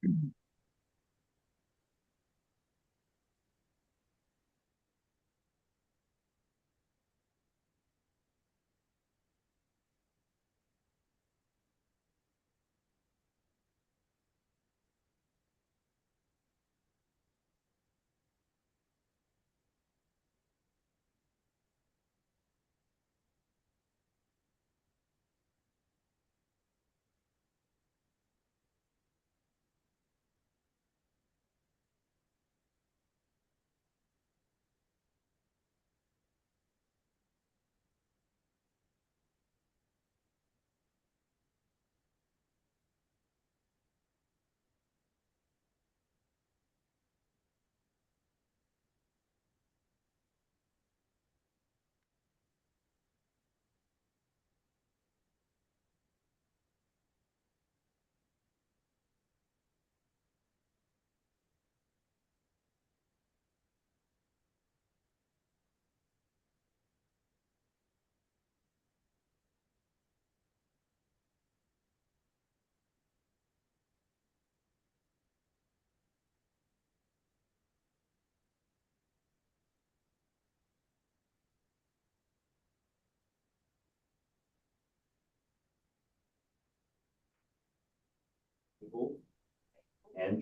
And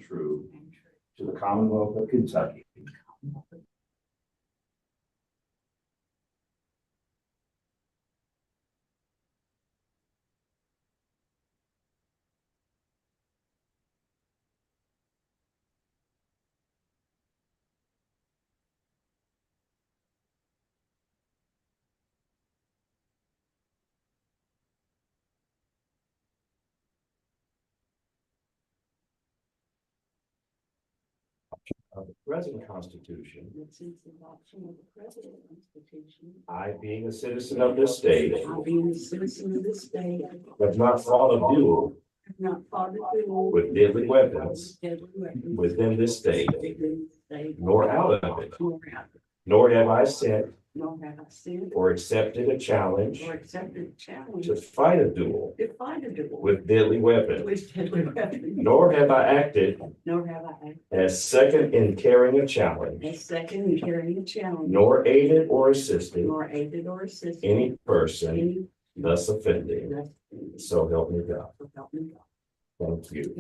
true to the Commonwealth of Kentucky. Of the present Constitution, I, being a citizen of this state, have not fought a duel with deadly weapons within this state, nor out of it, nor have I sent or accepted a challenge to fight a duel with deadly weapons, nor have I acted as second in carrying a challenge, nor aided or assisted any person thus offending. So help me God. Thank you.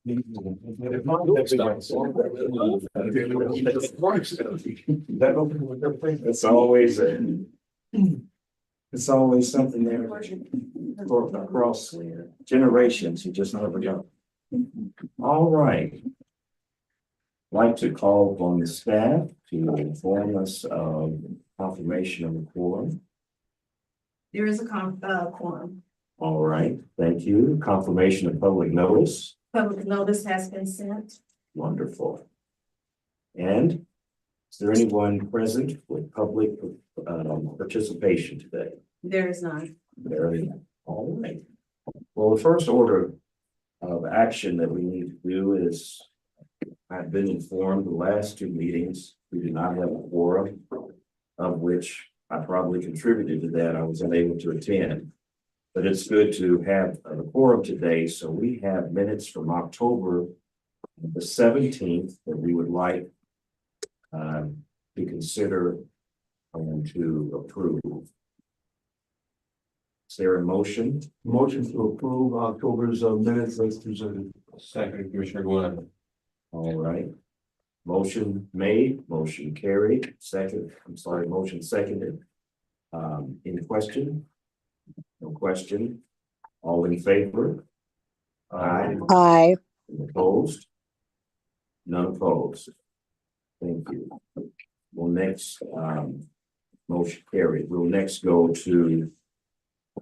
It's always something there for across generations. You just never know. All right. I'd like to call upon the staff to inform us of confirmation of the quorum. There is a quorum. All right, thank you. Confirmation of public notice. Public notice has been sent. Wonderful. And is there anyone present with public participation today? There is none. There is. All right. Well, the first order of action that we need to do is, I've been informed the last two meetings, we did not have a quorum, of which I probably contributed to that. I was unable to attend. But it's good to have a quorum today. So we have minutes from October the 17th that we would like to consider and to approve. Is there a motion? Motion to approve October's minutes as presented. Second, Commissioner Glenn. All right. Motion made, motion carried, motion seconded. Any question? No question. All in favor? Aye. Aye. Opposed? None opposed. Thank you. Well, next, motion carried. We'll next go to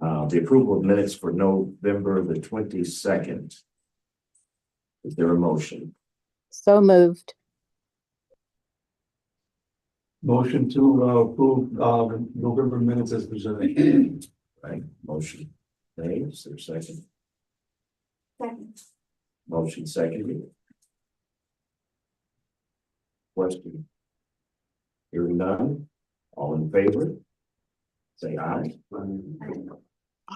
the approval of minutes for November the 22nd. Is there a motion? So moved. Motion to approve November minutes as presented. Right, motion made. Is there a second? Second. Motion seconded. Question? Hearing none. All in favor? Say aye.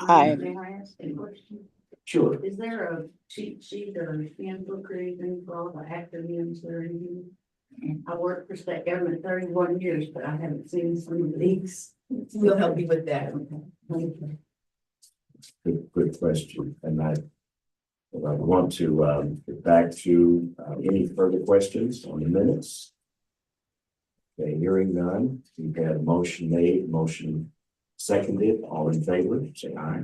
Aye. May I ask a question? Sure. Is there a cheat sheet or a handbook or anything for all the acronyms or anything? I worked for state government 31 years, but I haven't seen some of these. We'll help you with that. Good question. And I want to get back to any further questions on the minutes. Okay, hearing none, we've had a motion made, motion seconded, all in favor, say aye.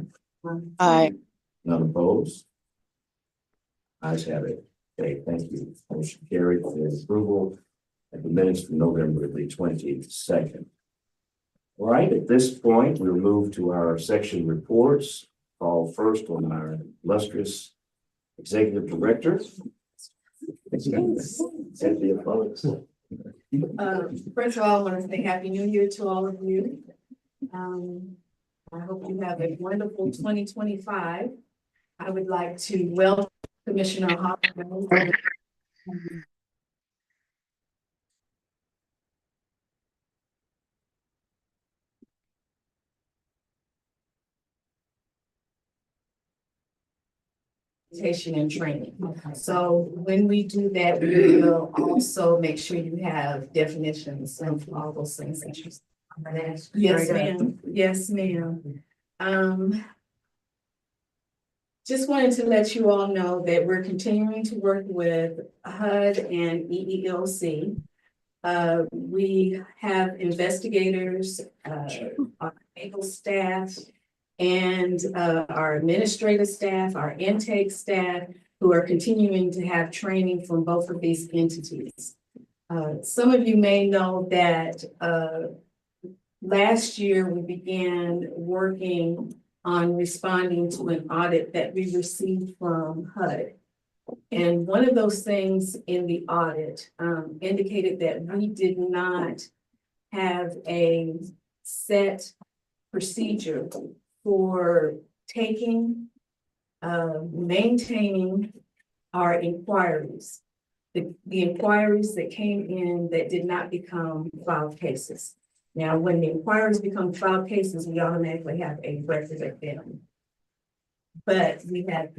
Aye. None opposed? Ayes have it. Okay, thank you. Motion carried for approval of the minutes from November the 22nd. All right, at this point, we'll move to our section reports. Call first on our illustrious executive director. Cynthia Phillips. First of all, I want to say Happy New Year to all of you. I hope you have a wonderful 2025. I would like to welcome Commissioner Hoffman. And training. So when we do that, we will also make sure you have definitions of all those things that you. Yes, ma'am. Yes, ma'am. Just wanted to let you all know that we're continuing to work with HUD and EEOC. We have investigators, our legal staff, and our administrative staff, our intake staff, who are continuing to have training from both of these entities. Some of you may know that last year we began working on responding to an audit that we received from HUD. And one of those things in the audit indicated that we did not have a set procedure for taking, maintaining our inquiries. The inquiries that came in that did not become filed cases. Now, when the inquiries become filed cases, we automatically have a record of them. But we have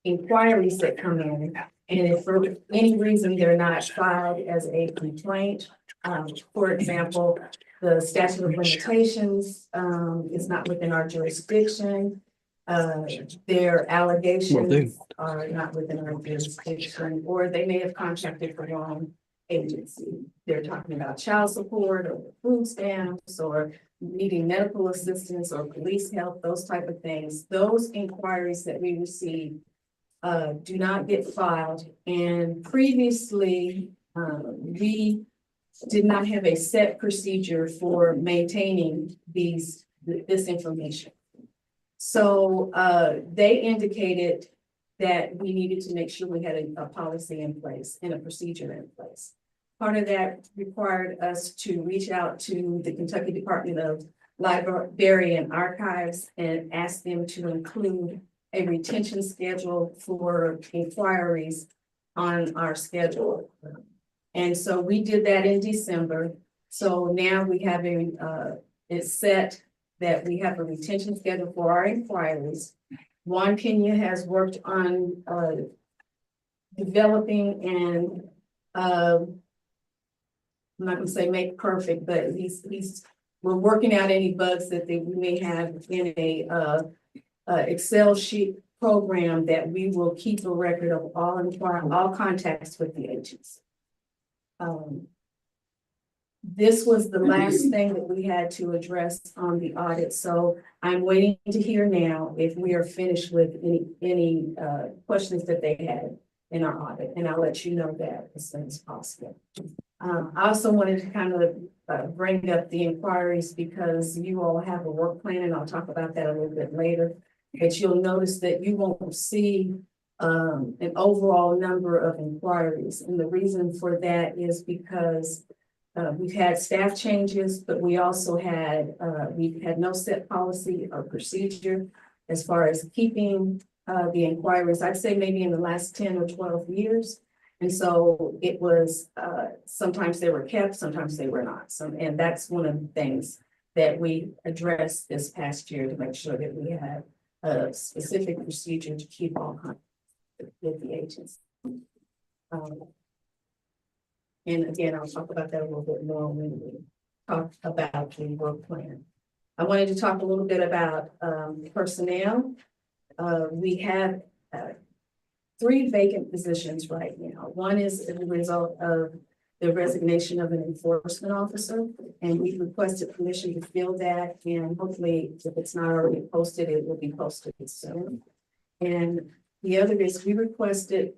inquiries that come in, and if for any reason they're not filed as a complaint, for example, the statute of limitations is not within our jurisdiction. Their allegations are not within our jurisdiction, or they may have contacted the wrong agency. They're talking about child support or food stamps or needing medical assistance or police help, those type of things. Those inquiries that we receive do not get filed. And previously, we did not have a set procedure for maintaining this information. So they indicated that we needed to make sure we had a policy in place and a procedure in place. Part of that required us to reach out to the Kentucky Department of Library and Archives and ask them to include a retention schedule for inquiries on our schedule. And so we did that in December. So now we have it's set that we have a retention schedule for our inquiries. Juan Pena has worked on developing and I'm not gonna say make perfect, but we're working out any bugs that we may have in a Excel sheet program that we will keep a record of all contacts with the agency. This was the last thing that we had to address on the audit. So I'm waiting to hear now if we are finished with any questions that they had in our audit, and I'll let you know that as soon as possible. I also wanted to kind of bring up the inquiries because you all have a work plan, and I'll talk about that a little bit later. But you'll notice that you won't see an overall number of inquiries, and the reason for that is because we've had staff changes, but we also had we've had no set policy or procedure as far as keeping the inquiries. I'd say maybe in the last 10 or 12 years. And so it was sometimes they were kept, sometimes they were not. And that's one of the things that we addressed this past year to make sure that we had a specific procedure to keep all contact with the agency. And again, I'll talk about that a little bit more when we talk about the work plan. I wanted to talk a little bit about personnel. We have 3 vacant positions right now. One is as a result of the resignation of an enforcement officer, and we requested permission to fill that, and hopefully, if it's not already posted, it will be posted soon. And the other is we requested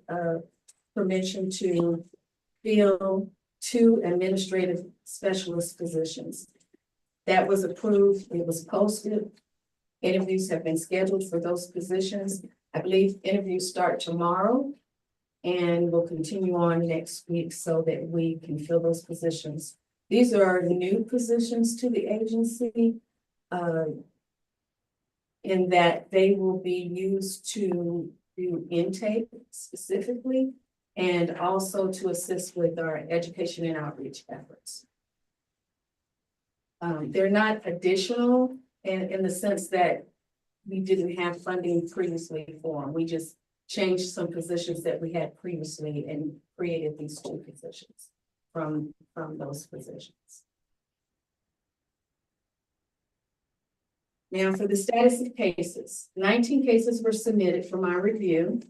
permission to fill 2 administrative specialist positions. That was approved, it was posted. Interviews have been scheduled for those positions. I believe interviews start tomorrow and will continue on next week so that we can fill those positions. These are new positions to the agency, in that they will be used to do intake specifically, and also to assist with our education and outreach efforts. They're not additional in the sense that we didn't have funding previously for them. We just changed some positions that we had previously and created these 2 positions from those positions. Now, for the status of cases, 19 cases were submitted for my review.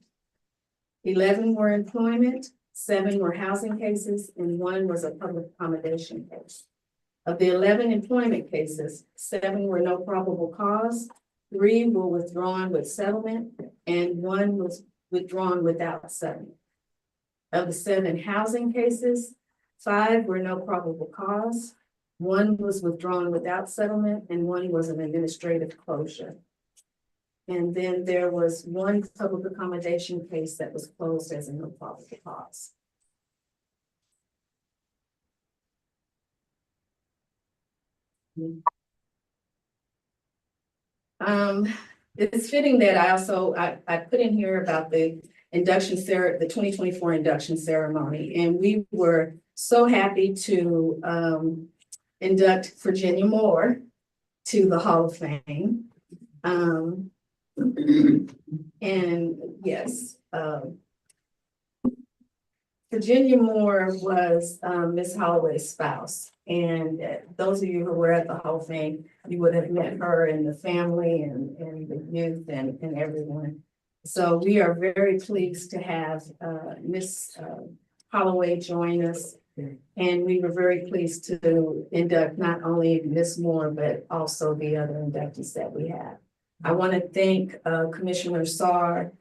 11 were employment, 7 were housing cases, and 1 was a public accommodation case. Of the 11 employment cases, 7 were no probable cause, 3 were withdrawn with settlement, and 1 was withdrawn without settlement. Of the 7 housing cases, 5 were no probable cause, 1 was withdrawn without settlement, and 1 was an administrative closure. And then there was 1 public accommodation case that was closed as a no probable cause. It's fitting that I put in here about the the 2024 induction ceremony, and we were so happy to induct Virginia Moore to the Hall of Fame. And yes, Virginia Moore was Miss Holloway's spouse. And those of you who were at the Hall of Fame, you would have met her and the family and the youth and everyone. So we are very pleased to have Miss Holloway join us. And we were very pleased to induct not only Miss Moore, but also the other inductees that we have. I want to thank Commissioner Sarr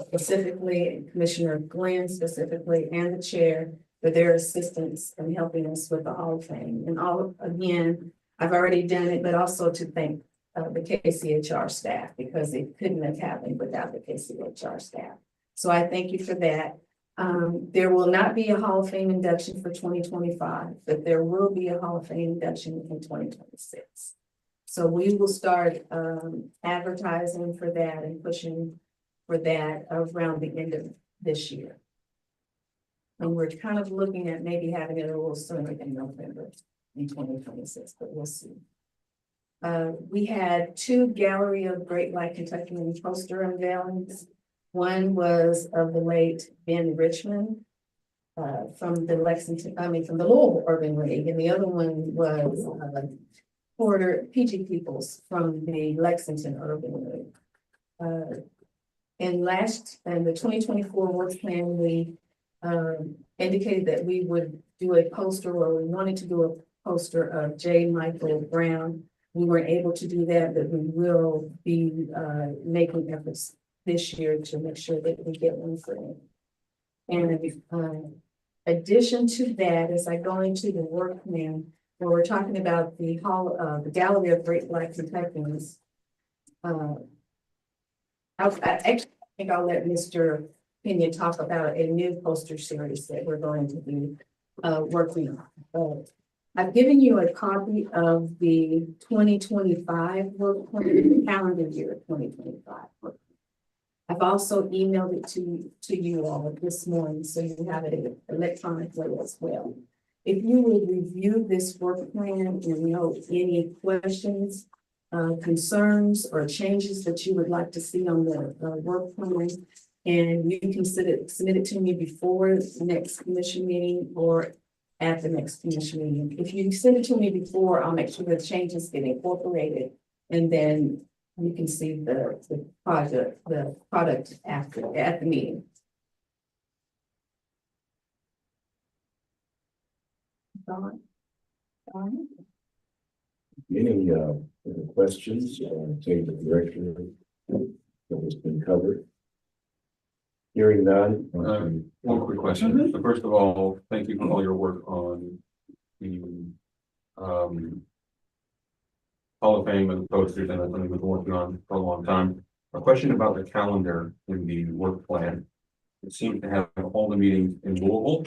specifically, and Commissioner Glenn specifically, and the chair for their assistance in helping us with the Hall of Fame. And again, I've already done it, but also to thank the KCHR staff, because it couldn't have happened without the KCHR staff. So I thank you for that. There will not be a Hall of Fame induction for 2025, but there will be a Hall of Fame induction in 2026. So we will start advertising for that and pushing for that around the end of this year. And we're kind of looking at maybe having it a little sooner than November in 2026, but we'll see. We had 2 Gallery of Great White Kentuckian poster unveilings. One was of the late Ben Richmond from the Louisville Urban League, and the other one was Porter PG Peoples from the Lexington Urban League. And the 2024 work plan, we indicated that we would do a poster, or we wanted to do a poster of J. Michael Brown. We weren't able to do that, but we will be making efforts this year to make sure that we get one for him. And in addition to that, as I go into the work plan, where we're talking about the Gallery of Great Black Kentuckians, I think I'll let Mr. Pena talk about a new poster series that we're going to be working on. I've given you a copy of the 2025 work plan, calendar year 2025 work plan. I've also emailed it to you all this morning, so you have it electronically as well. If you will review this work plan and note any questions, concerns or changes that you would like to see on the work plan. And you can submit it to me before the next commission meeting or at the next commission meeting. If you send it to me before, I'll make sure the changes get incorporated. And then you can see the product after, at the meeting. Dawn? Dawn? Any questions, change the direction that has been covered? Hearing none. One quick question. So first of all, thank you for all your work on the Hall of Fame and the posters, and that's something we've been working on for a long time. A question about the calendar in the work plan. It seems to have all the meetings in Louisville,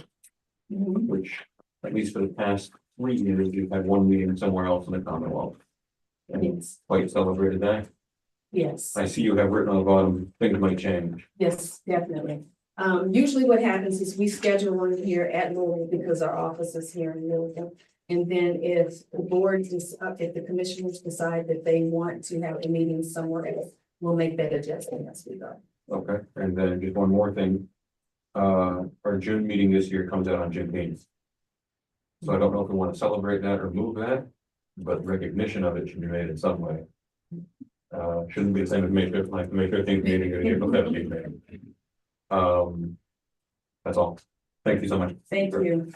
Mhm. which at least for the past 3 years, we've had one meeting somewhere else in the Commonwealth. And Yes, quite celebrated that. yes. I see you have written on the bottom, things might change. Yes, definitely. Usually what happens is we schedule one here at Louisville because our office is here in Louisville. And then if the board is, if the commissioners decide that they want to have a meeting somewhere else, we'll make that adjustment as we go. Okay, and then just one more thing. Our June meeting this year comes out on Juneteenth. So I don't know if we want to celebrate that or move that, but recognition of it should be made in some way. Shouldn't be the same as May 5th, like the May 15th meeting or the April 17th meeting. That's all. Thank you so much. Thank you.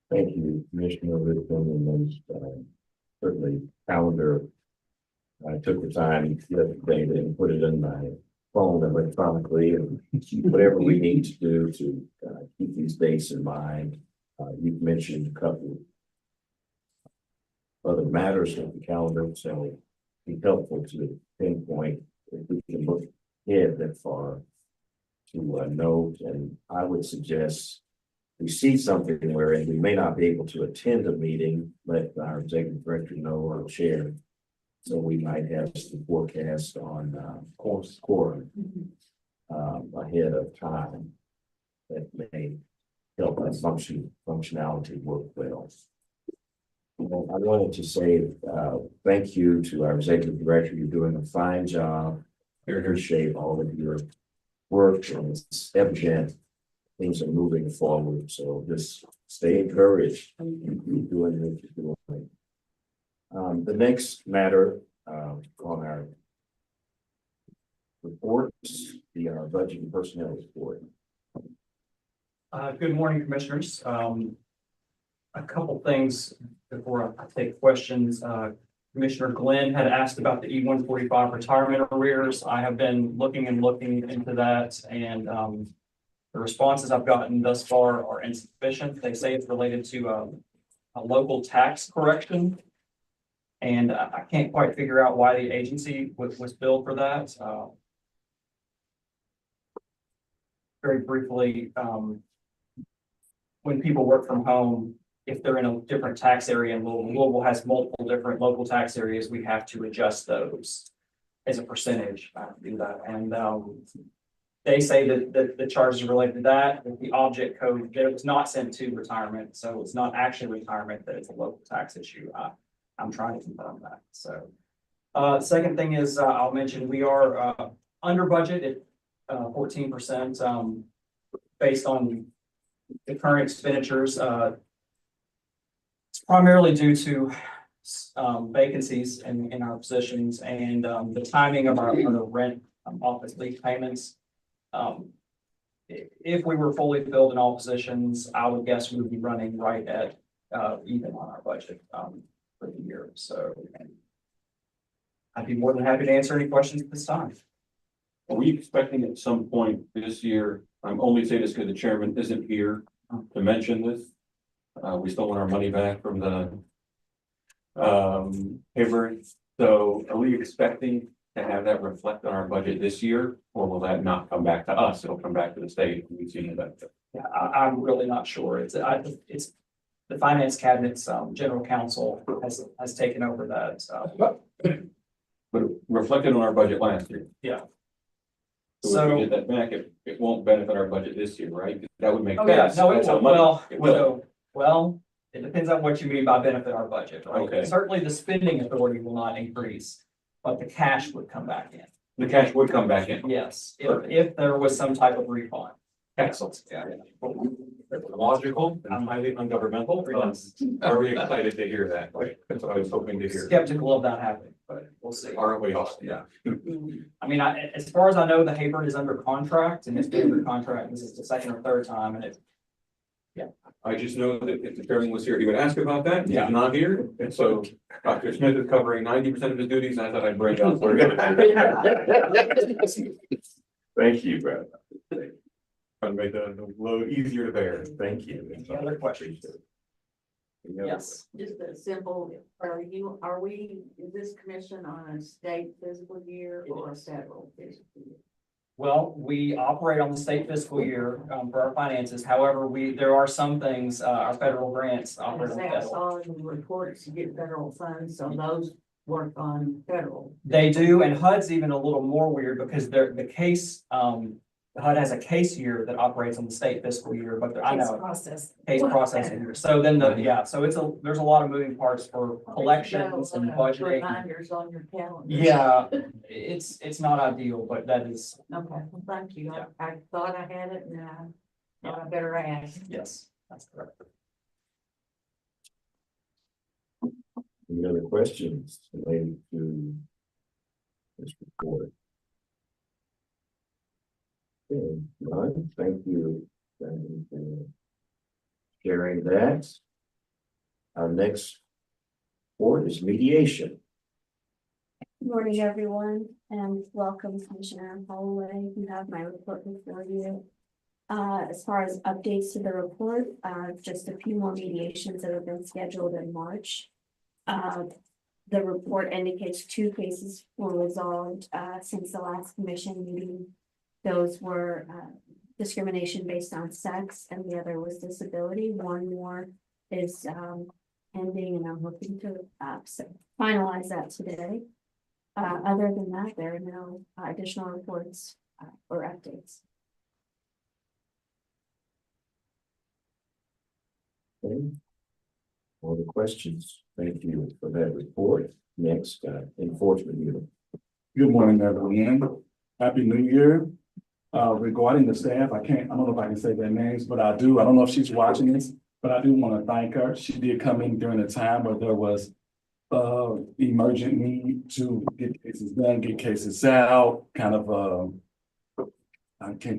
Thank you, Commissioner Whitcomb, and those, certainly calendar. I took the time yesterday to put it in my phone electronically and whatever we need to do to keep these dates in mind. You've mentioned a couple other matters of the calendar, so it'd be helpful to pinpoint if we can look ahead that far to note. And I would suggest we see something where we may not be able to attend a meeting, let our executive director know or chair. So we might have some forecast on quorum ahead of time that may help our functionality work well. I wanted to say thank you to our executive director. You're doing a fine job. I appreciate all of your work, and it's evident things are moving forward. So just stay encouraged. Keep doing what you're doing. The next matter on our reports, our budget and personnel report. Good morning, commissioners. A couple things before I take questions. Commissioner Glenn had asked about the E-145 retirement arrears. I have been looking into that, and the responses I've gotten thus far are insufficient. They say it's related to a local tax correction. And I can't quite figure out why the agency was billed for that. Very briefly, when people work from home, if they're in a different tax area, and Louisville has multiple different local tax areas, we have to adjust those as a percentage to do that. And they say that the charges are related to that, with the object code, that it was not sent to retirement. So it's not actually retirement, that it's a local tax issue. I'm trying to confirm that. So second thing is, I'll mention we are under budget at 14%, based on the current expenditures. It's primarily due to vacancies in our positions and the timing of our rent office lease payments. If we were fully filled in all positions, I would guess we would be running right at even on our budget for the year. So I'd be more than happy to answer any questions at this time. Are we expecting at some point this year, I'm only saying this because the chairman isn't here to mention this. We still want our money back from the paper. So are we expecting to have that reflect on our budget this year, or will that not come back to us? It'll come back to the state. We've seen that. Yeah, I'm really not sure. It's the finance cabinet's general counsel has taken over that. But it reflected on our budget last year. Yeah. So if we get that back, it won't benefit our budget this year, right? That would make Oh, yeah, sense. no, it That's how will. much Well, it will. well, It depends on what you mean by benefit our budget, right? Okay. Certainly the spending authority will not increase, but the cash would come back in. The cash would come back in. Yes, if there was some type of refund. Excellent. Yeah. Logical and highly ungovernmental. Yes. Very excited to hear that. That's what I was hoping to hear. Skeptical of that happening, but we'll see. Aren't we all? Yeah. I mean, as far as I know, the Hayford is under contract and it's been under contract. This is the second or third time and it's. I just know that if the chairman was here, he would ask about that. He's Yeah. not here. And so Dr. Smith is covering 90% of his duties. And I thought I'd break out. Thank you, Brad. Trying to make the load easier to bear. Thank you. Any other questions? Any other Yes. Just a simple, is this commission on a state fiscal year or a federal fiscal year? Well, we operate on the state fiscal year for our finances. However, there are some things, our federal grants operate on I federal. saw in the reports you get federal funds, so those work on federal. They do, and HUD's even a little more weird because the case, HUD has a case year that operates on the state fiscal year, but I Case know process. case processing year. So then so there's a lot of moving parts for collections and budgeting. Reminders on your calendar. Yeah, it's not ideal, but that is, Okay, well, thank you. Yeah. I thought I had it and I thought I better ask. yes, that's correct. Any other questions related to this report? Okay, none. Thank you, Brandon, for sharing that. Our next report is mediation. Good morning, everyone, and welcome, Commissioner Holloway. You have my report before you. As far as updates to the report, just a few more mediations that have been scheduled in March. The report indicates 2 cases were resolved since the last commission meeting. Those were discrimination based on sex, and the other was disability. One more is ending, and I'm hoping to finalize that today. Other than that, there are no additional reports or updates. Okay. All the questions. Thank you for that report. Next, enforcement unit. Good morning, everyone. Happy New Year. Regarding the staff, I don't know if I can say their names, but I do. I don't know if she's watching this, but I do want to thank her. She did come in during a time where there was emergent need to get cases done, get cases out, kind of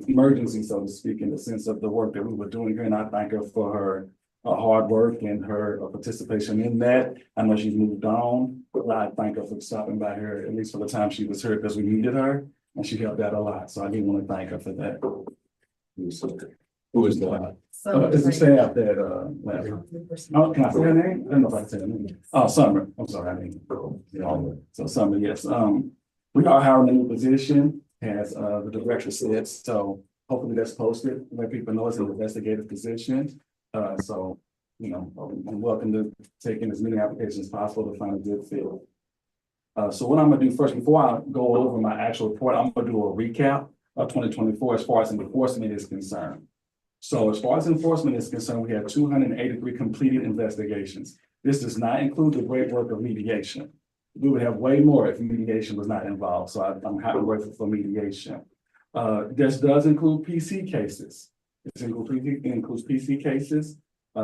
emergency, so to speak, in the sense of the work that we were doing here. And I thank her for her hard work and her participation in that. I know she's moved on, but I thank her for stopping by here, at least for the time she was here, because we needed her, and she helped out a lot. So I do want to thank her for that. Who is that? It's the staff that left. Oh, can I say her name? I don't know if I can say her name. Oh, Summer. I'm sorry, I didn't. So Summer, yes. We are hiring a new position, as the director said, so hopefully that's posted, let people know it's an investigative position. So, I'm welcome to take in as many applications as possible to find a good fit. So what I'm gonna do first, before I go over my actual report, I'm gonna do a recap of 2024 as far as enforcement is concerned. So as far as enforcement is concerned, we have 283 completed investigations. This does not include the great work of mediation. We would have way more if mediation was not involved. So I'm happy grateful for mediation. This does include PC cases. It includes PC cases.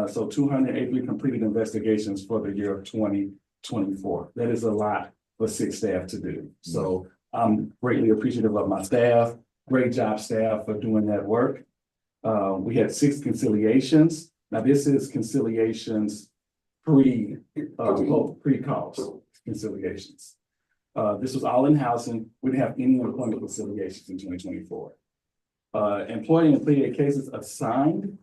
So 283 completed investigations for the year of 2024. That is a lot for 6 staff to do. So I'm greatly appreciative of my staff. Great job, staff, for doing that work. We had 6 conciliations. Now this is conciliations pre-cause conciliations. This was all in housing. We didn't have any employment conciliations in 2024. Employee and employee cases assigned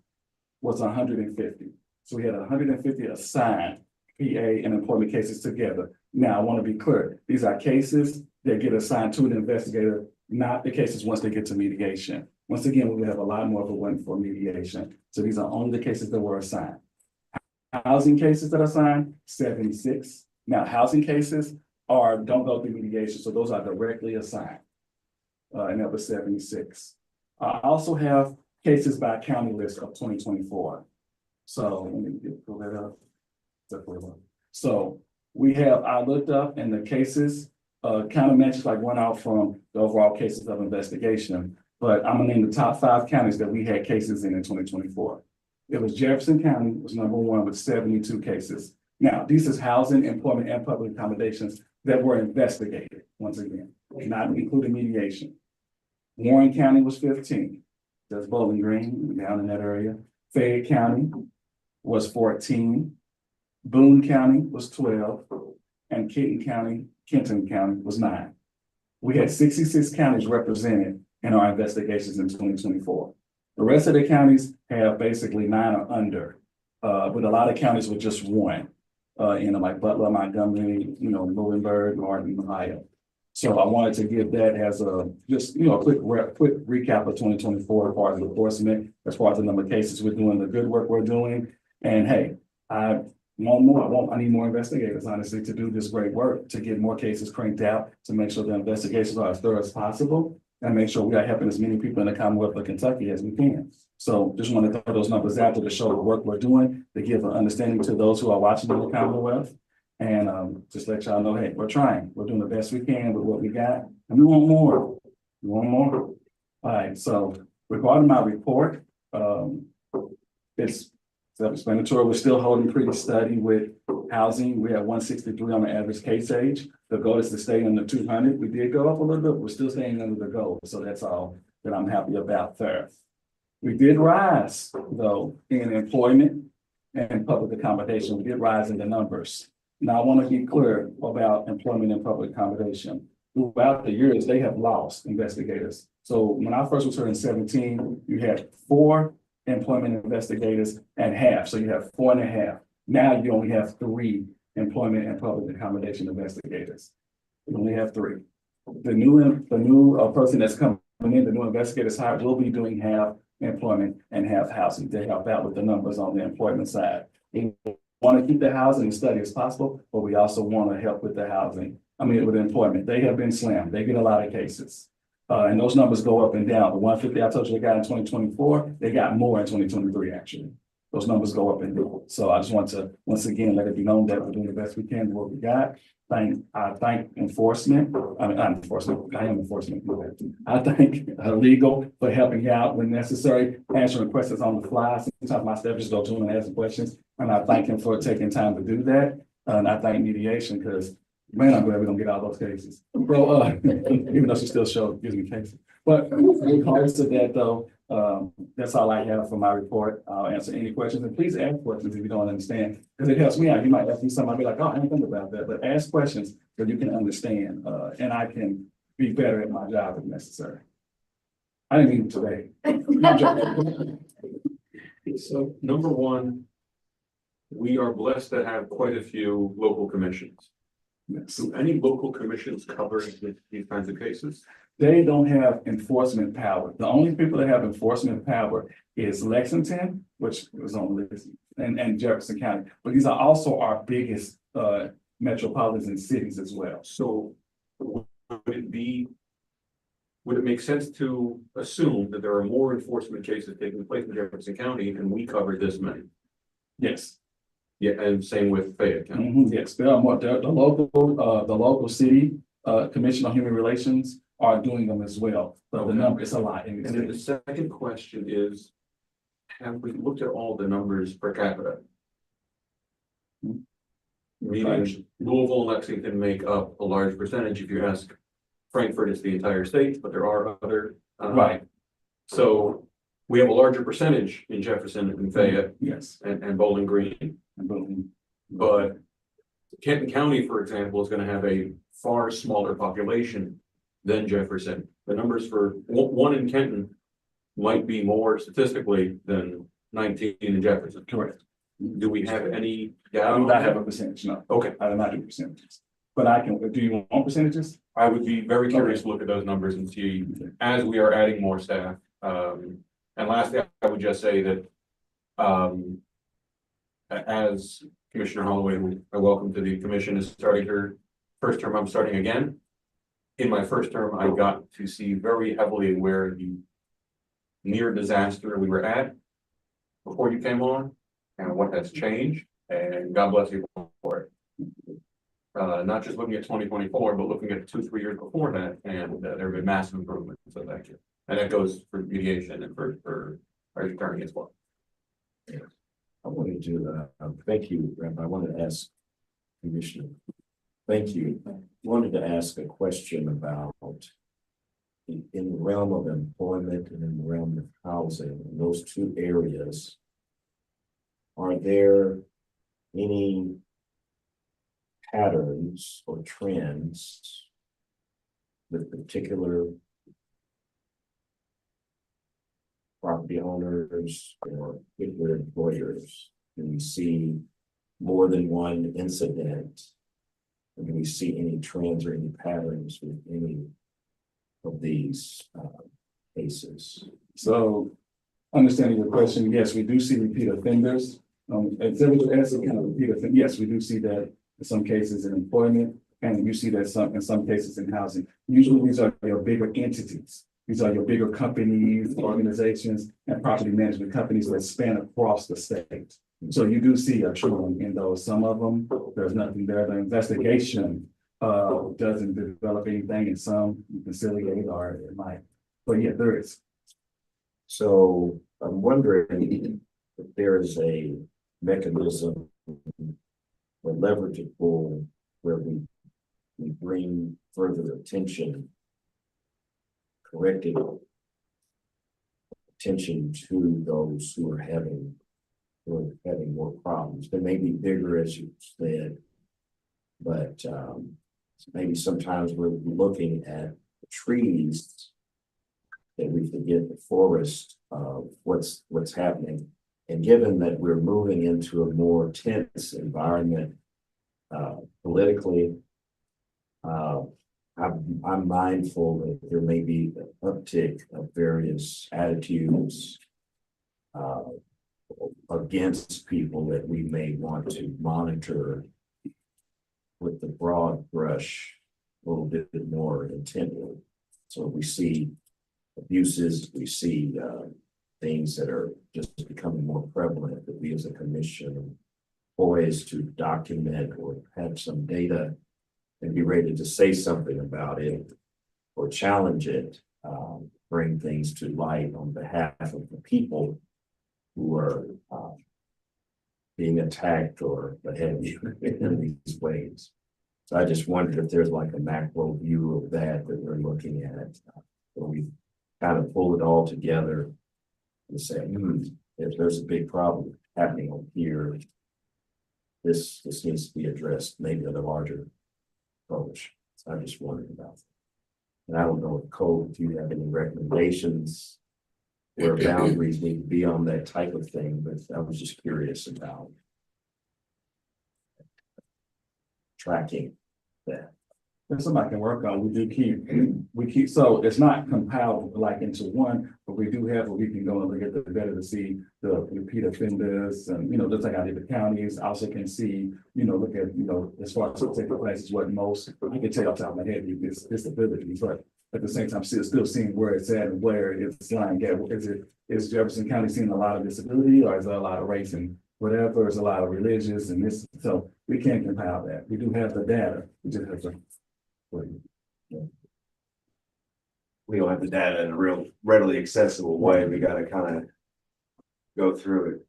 was 150. So we had 150 assigned PA and employment cases together. Now I want to be clear. These are cases that get assigned to an investigator, not the cases once they get to mediation. Once again, we have a lot more of a win for mediation. So these are only the cases that were assigned. Housing cases that are assigned, 76. Now housing cases don't go through mediation. So those are directly assigned. And that was 76. I also have cases by county list of 2024. So let me pull that up. So I looked up and the cases, kind of matches like went out from the overall cases of investigation. But I'm gonna name the top 5 counties that we had cases in 2024. It was Jefferson County was number 1 with 72 cases. Now, this is housing, employment, and public accommodations that were investigated, once again, not including mediation. Warren County was 15. That's Bowling Green, down in that area. Fayette County was 14. Boone County was 12. And Kenton County was 9. We had 66 counties represented in our investigations in 2024. The rest of the counties have basically 9 or under, with a lot of counties with just 1. Like Butler, Montgomery, Muhlenberg, Martin, Ohio. So I wanted to give that as a quick recap of 2024 as far as enforcement, as far as the number of cases we're doing, the good work we're doing. And hey, I want more. I need more investigators, honestly, to do this great work, to get more cases cranked out, to make sure the investigations are as thorough as possible, and make sure we are helping as many people in the Commonwealth of Kentucky as we can. So just want to throw those numbers out there to show the work we're doing, to give an understanding to those who are watching in the Commonwealth. And just let y'all know, hey, we're trying. We're doing the best we can with what we got. And we want more. We want more. All right. So regarding my report, it's self-explanatory. We're still holding pretty steady with housing. We have 163 on the average case age. The goal is to stay under 200. We did go up a little bit. We're still staying under the goal. So that's all that I'm happy about there. We did rise, though, in employment and public accommodation. We did rise in the numbers. Now, I want to be clear about employment and public accommodation. Throughout the years, they have lost investigators. So when I first was here in 17, you had 4 employment investigators and half. So you have 4.5. Now you only have 3 employment and public accommodation investigators. You only have 3. The new person that's coming in, the new investigators hired, will be doing half employment and half housing. They help out with the numbers on the employment side. We want to keep the housing as steady as possible, but we also want to help with the housing. With employment. They have been slammed. They get a lot of cases. And those numbers go up and down. The 150 I told you they got in 2024, they got more in 2023, actually. Those numbers go up and down. So I just want to, once again, let it be known that we're doing the best we can with what we got. I thank enforcement. I am enforcement. I thank legal for helping out when necessary, answering questions on the fly. Sometimes my staff just go to him and ask questions. And I thank him for taking time to do that. And I thank mediation because, man, I'm glad we don't get all those cases. So, even though she still gives me cases. But regardless of that, though, that's all I have for my report. I'll answer any questions, and please ask questions if you don't understand, because it helps me out. You might ask me something, I'll be like, oh, I didn't think about that. But ask questions so you can understand, and I can be better at my job if necessary. I didn't mean today. I'm joking. So number one, we are blessed to have quite a few local commissions. Yes. Do any local commissions cover these kinds of cases? They don't have enforcement power. The only people that have enforcement power is Lexington, which was on the list, and Jefferson County. But these are also our biggest metropolitan cities as well. So would it make sense to assume that there are more enforcement cases taking place in Jefferson County and we cover this many? Yes. Yeah, and same with Fayette County. Yes, there are more. The local city Commission on Human Relations are doing them as well. But the number is a lot. And then the second question is, have we looked at all the numbers per capita? Meaning Louisville and Lexington make up a large percentage. If you ask Frankfurt, it's the entire state, but there are other. Right. So we have a larger percentage in Jefferson and Fayette. Yes. And Bowling Green. But Kenton County, for example, is going to have a far smaller population than Jefferson. The numbers for one in Kenton might be more statistically than 19 in Jefferson. Correct. Do we have any data? I do not have a percentage, no. Okay. I do not do percentages. But I can, do you want percentages? I would be very curious to look at those numbers and see as we are adding more staff. And lastly, I would just say that as Commissioner Holloway, who I welcome to the commission, is starting her first term, I'm starting again. In my first term, I got to see very heavily where the near disaster we were at before you came on. and what has changed, and God bless you for it. Not just looking at 2024, but looking at 2-3 years before that, and there have been massive improvements, so thank you. And that goes for mediation and for our attorney as well. I wanted to, thank you, Rabbi. I wanted to ask Commissioner. Thank you. Wanted to ask a question about in the realm of employment and in the realm of housing, in those two areas, are there any patterns or trends with particular property owners or particular employers? Do we see more than one incident? And do we see any trends or any patterns with any of these cases? So, understanding your question, yes, we do see repeat offenders. As a kind of repeat offender, yes, we do see that in some cases in employment, and you see that in some cases in housing. Usually these are your bigger entities. These are your bigger companies, organizations, and property management companies that span across the state. So you do see a trend in those. Some of them, there's nothing there. The investigation doesn't develop anything, and some you conciliate or it might. But yeah, there is. So I'm wondering if there is a mechanism or leverageable where we bring further attention, corrective attention to those who are having more problems. They may be bigger, as you said, but maybe sometimes we're looking at the trees that we forget the forest of what's happening. And given that we're moving into a more tense environment politically, I'm mindful that there may be an uptick of various attitudes against people that we may want to monitor with the broad brush a little bit more intently. So we see abuses, we see things that are just becoming more prevalent, that we as a commission are poised to document or have some data and be ready to say something about it or challenge it, bring things to light on behalf of the people who are being attacked or what have you in these ways. So I just wondered if there's like a macro view of that we're looking at, where we kind of pull it all together and say, if there's a big problem happening over here, this needs to be addressed, maybe at a larger approach. So I just wondered about that. And I don't know if Cole, if you have any recommendations where boundaries need to be on that type of thing, but I was just curious about tracking that. That's something I can work on. We keep, so it's not compiled like into one, but we do have, where we can go and look at the data to see the repeat offenders and, just like I did the counties, also can see, look at, as far as taking places, what most, I can tell off the top of my head, is disability, but at the same time, still seeing where it's at and where it's lying at. Is Jefferson County seeing a lot of disability, or is there a lot of race and whatever, is a lot of religious and this, so we can't compile that. We do have the data, we just have to. We don't have the data in a real readily accessible way. We gotta kind of go through it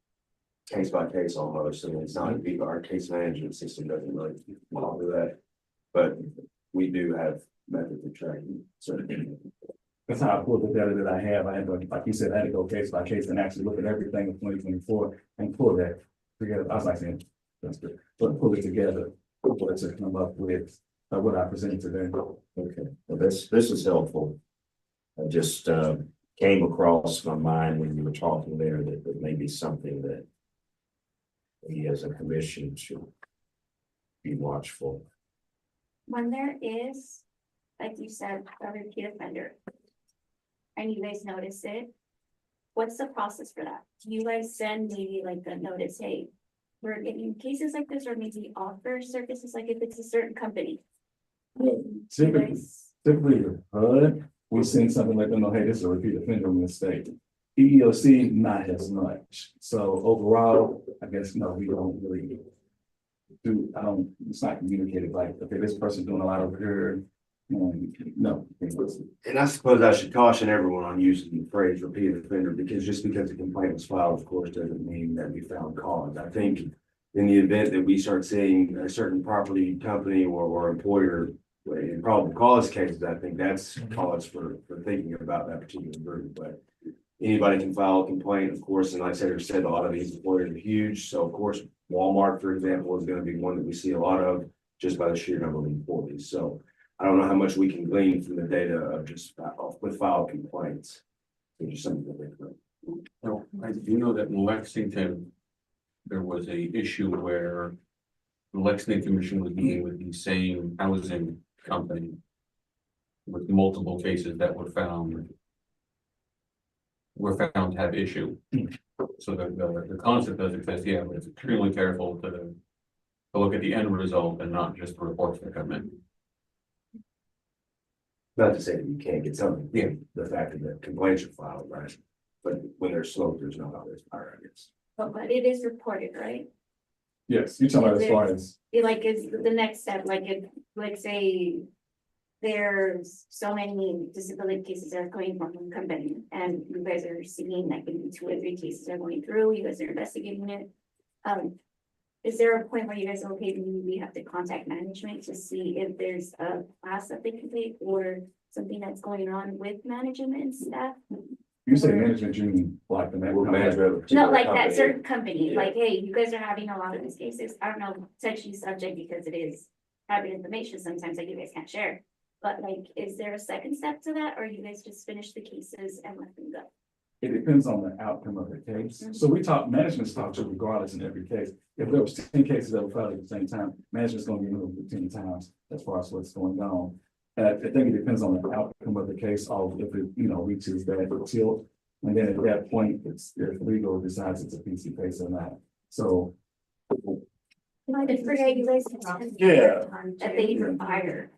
case by case almost. I mean, it's not our case management system doesn't really do that, but we do have methods of tracking certain things. That's how I pulled the data that I have. I had to, like you said, I had to go case by case and actually look at everything in 2024 and pull that together. I was like saying, that's good, but pull it together to come up with what I presented today. Okay, well, this is helpful. I just came across my mind when you were talking there that may be something that we as a commission should be watchful. When there is, like you said, a repeat offender, and you guys notice it, what's the process for that? Do you guys send maybe like a notice, hey, we're getting cases like this, or maybe offer services, like if it's a certain company? Typically, the HUD, we send something like, hey, this is a repeat offender in the state. EEOC, not as much. So overall, I guess, no, we don't really it's not communicated like, okay, this person's doing a lot over here. No. And I suppose I should caution everyone on using the phrase repeat offender, because just because a complaint was filed, of course, doesn't mean that we found cause. I think in the event that we start seeing a certain property company or employer in probable cause cases, I think that's cause for thinking about that particular group. But anybody can file a complaint, of course, and like I said, a lot of these employers are huge. So of course, Walmart, for example, is going to be one that we see a lot of just by the sheer number of employees. So I don't know how much we can glean from the data of just with filed complaints. It's just something to think about. Well, I do know that in Lexington, there was a issue where the Lexington Commission was meeting with the same housing company with multiple cases that were found to have issue. So the concept does exist, yeah, but it's extremely careful to look at the end result and not just the reports that come in. Not to say that you can't get something, the fact that the complaints are filed, right? But when there's smoke, there's no others fire, I guess. But it is reported, right? Yes, you're talking about as far as, Like, is the next step, like if, like, say. There's so many disability cases that are going from one company, and you guys are seeing like maybe 2 or 3 cases are going through, you guys are investigating it. Is there a point where you guys are okay, we have to contact management to see if there's a class that they can take or something that's going on with management and staff? you say management, you mean like the management? No, like that certain company, like, hey, you guys are having a lot of these cases. I don't know, touchy subject because it is private information sometimes that you guys can't share. But like, is there a second step to that, or you guys just finish the cases and let them go? It depends on the outcome of the case. So we talk, management's talked to regardless in every case. If there was 10 cases that were filed at the same time, management's gonna be moved 10 times as far as what's going on. I think it depends on the outcome of the case, or if it, reaches that tilt. And then at that point, it's if legal decides it's a PC case or not. So. I forget you guys. Yeah. That they require.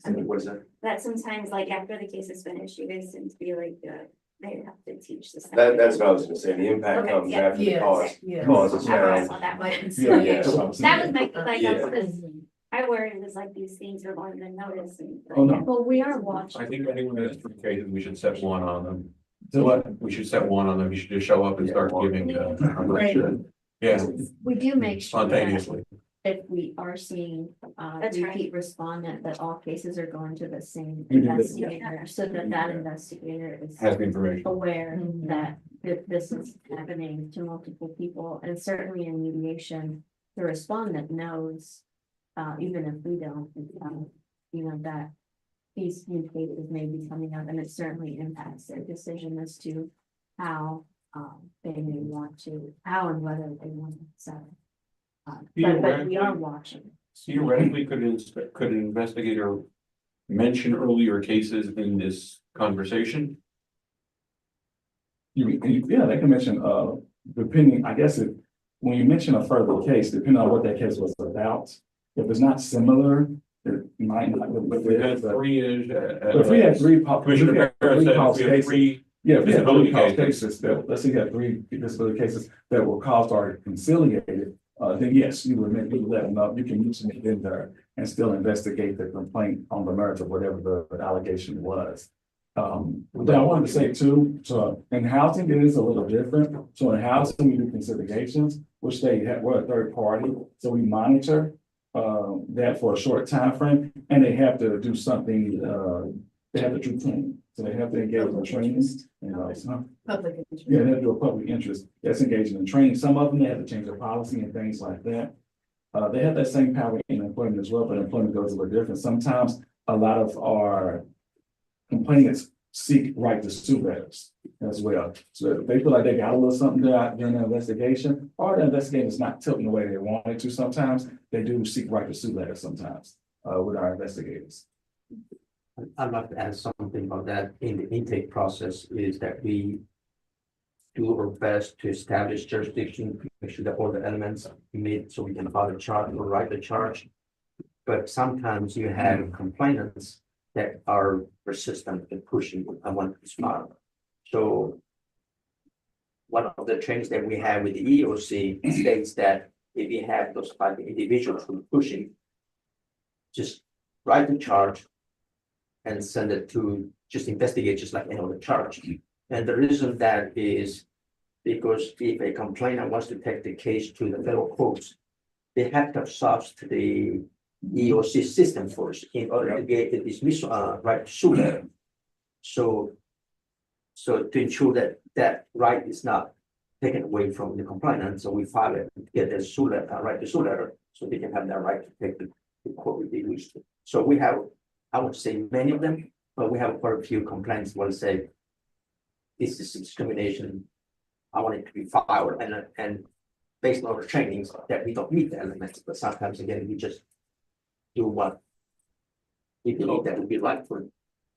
What is that? That sometimes, like, after the case is finished, you guys seem to be like, they have to teach this. That's what I was gonna say. The impact Okay, comes yeah. after the cause Yeah. cause is I found. saw that one. Yeah. That was my, like, Yeah. because I worried it was like these things were going to notice and. Oh, no. Well, we are watching. I think anyone that has 3 cases, we should set one on them. So what? We should set one on them. You should just show up and start giving, yeah, We do make sure that spontaneously. if we are seeing That's right. repeat respondent, that all cases are going to the same Mhm. investigator, so that that investigator is Has the information. aware that this is happening to multiple people, and certainly in mediation, the respondent knows, even if we don't, that these new cases may be coming up, and it certainly impacts their decision as to how they may want to, how and whether they want to settle. But we are watching. Theoretically, could an investigator mention earlier cases in this conversation? Yeah, they can mention, depending, I guess when you mention a further case, depending on what that case was about, if it's not similar, it might not. But we had 3. But if we had Commissioner Parra said if we had 3. Yeah, if we had disability 3 cause cases. cases, let's say you had 3 disability cases that were caused or conciliated, then yes, you would let them know, you can mention it in there and still investigate the complaint on the merits of whatever the allegation was. But I wanted to say too, so in housing, it is a little different. So in housing, we do conciliations, which we're a third party, so we monitor that for a short time frame, and they have to do something, they have to do training. So they have to engage in training, Public interest. yeah, they have to do a public interest that's engaging in training. Some of them, they have to change their policy and things like that. They have that same power in employment as well, but employment goes a little different. Sometimes a lot of our complainants seek right to sue letters as well. So if they feel like they got a little something during the investigation, or the investigation is not tilting the way they wanted to sometimes, they do seek right to sue letters sometimes with our investigators. I'd like to add something about that. In the intake process is that we do our best to establish jurisdiction, make sure that all the elements are made so we can file a charge or write the charge. But sometimes you have complainants that are persistent in pushing and want to file. So one of the trainings that we have with the EOC states that if you have those 5 individuals who are pushing, just write the charge and send it to just investigate, just like any other charge. And the reason that is because if a complainant wants to take the case to the federal courts, they have to subs to the EOC system first in order to get the dismissal, right to sue letter. So to ensure that that right is not taken away from the complainant, so we file it, get the sue letter, right to sue letter, so they can have that right to take the court if they wish to. So we have, I would say many of them, but we have quite a few complaints where say, this is discrimination. I want it to be filed and based on the trainings that we don't meet the elements, but sometimes again, we just do what we believe that would be right for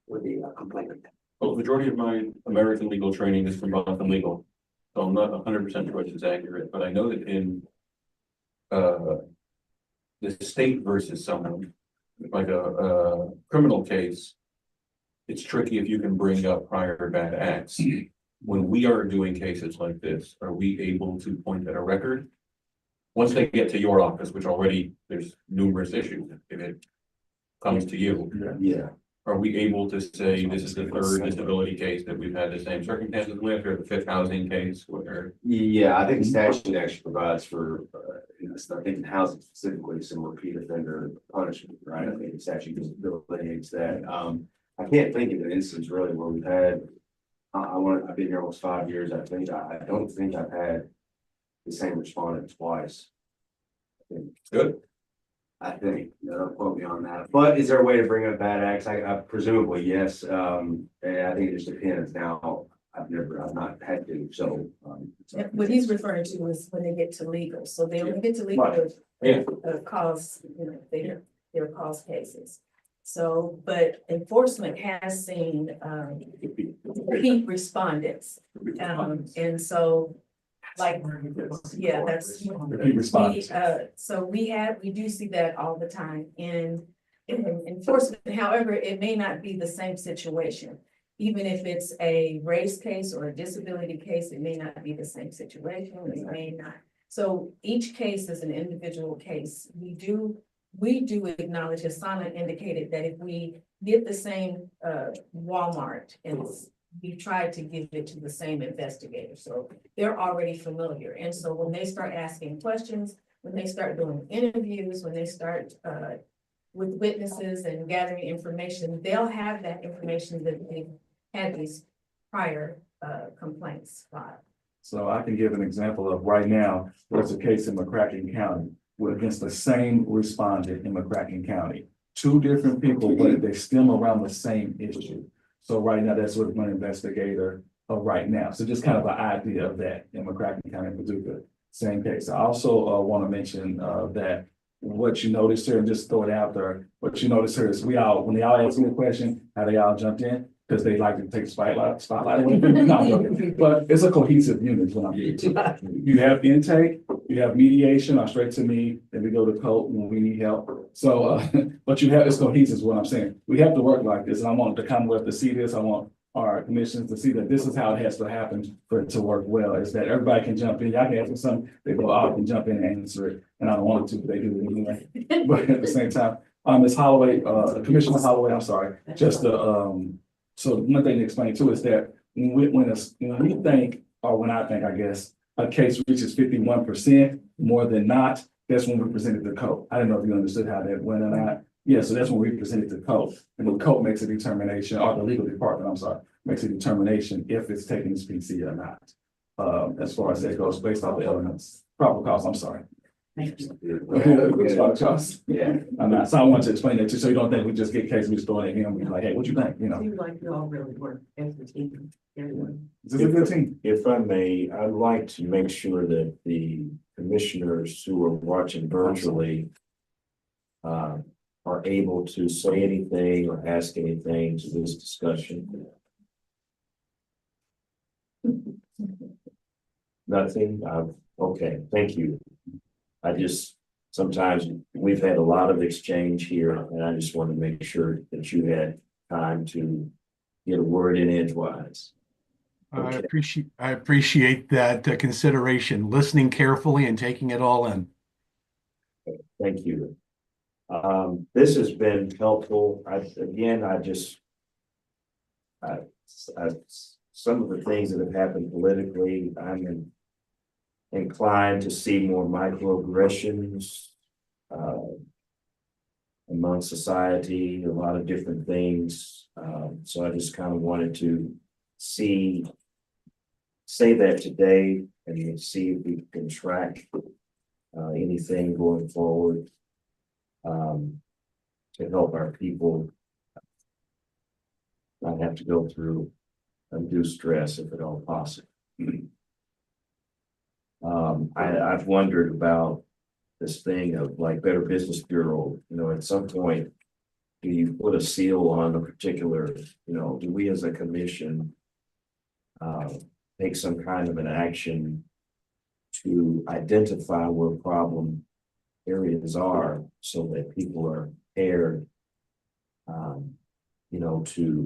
the complainant. Well, the majority of my American legal training is from Boston Legal, so I'm not 100% sure this is accurate, but I know that in the state versus someone, like a criminal case, it's tricky if you can bring up prior bad acts. When we are doing cases like this, are we able to point at a record? Once they get to your office, which already there's numerous issues, if it comes to you, Yeah, are we able to say this is the 3rd disability case that we've had the same circumstances with, or the 5th housing case where? yeah, I think the statute actually provides for, I think in housing specifically, some repeat offender punishment, right? I think the statute delineates that. I can't think of an instance really where we've had, I've been here almost 5 years, I don't think I've had the same respondent twice. Good. I think, don't quote me on that, but is there a way to bring up bad acts? I presumably, yes, and I think it just depends now. I've not had to, so. What he's referring to is when they get to legal, so they only get to legal Right. cause, their cause cases. So, but enforcement has seen, repeat respondents, and so, like, yeah, that's. Repeat response. So we do see that all the time in enforcement. However, it may not be the same situation. Even if it's a race case or a disability case, it may not be the same situation. It may not. So each case is an individual case. We do acknowledge, as Sana indicated, that if we get the same Walmart and we try to give it to the same investigator, so they're already familiar. And so when they start asking questions, when they start doing interviews, when they start with witnesses and gathering information, they'll have that information that they had these prior complaints filed. So I can give an example of right now, there's a case in McCracken County against the same respondent in McCracken County. 2 different people, but they stem around the same issue. So right now, that's with one investigator right now. So just kind of an idea of that in McCracken County, Paducah, same case. I also want to mention that what you notice here, and just throw it out there, what you notice here is when they all ask me a question, how they all jumped in, because they like to take the spotlight away from me. No, I'm joking. But it's a cohesive unit. When you have intake, you have mediation, or straight to me, then we go to court when we need help. So, but it's cohesive is what I'm saying. We have to work like this. And I want the Commonwealth to see this. I want our commissions to see that this is how it has to happen for it to work well, is that everybody can jump in. Y'all can ask me something, they go out and jump in and answer it. And I don't want it to, but they do it anyway. But at the same time, Ms. Holloway, Commissioner Holloway, I'm sorry, just so one thing to explain too is that when I think, I guess, a case reaches 51% more than not, that's when we presented the code. I don't know if you understood how that went or not. Yeah, so that's when we presented the code. And the code makes a determination, or the legal department, I'm sorry, makes a determination if it's taking this PC or not. As far as that goes, based off the elements, proper cause, I'm sorry. Yeah, I'm not, so I want to explain that too, so you don't think we just get cases, we just throw it at him, we're like, hey, what you think, you know? Seems like you all really work as a team. Everyone. This is a good team. If I may, I'd like to make sure that the commissioners who are watching virtually are able to say anything or ask anything to this discussion. Nothing? Okay, thank you. Sometimes we've had a lot of exchange here, and I just want to make sure that you had time to get a word in edgewise. Okay. I appreciate that consideration, listening carefully and taking it all in. Thank you. This has been helpful. Some of the things that have happened politically, inclined to see more microaggressions, among society, a lot of different things. So I just kind of wanted to say that today and see if we can track anything going forward to help our people not have to go through undue stress if at all possible. I've wondered about this thing of like Better Business Bureau, at some point, do you put a seal on a particular, do we as a commission take some kind of an action to identify where problem areas are so that people are prepared,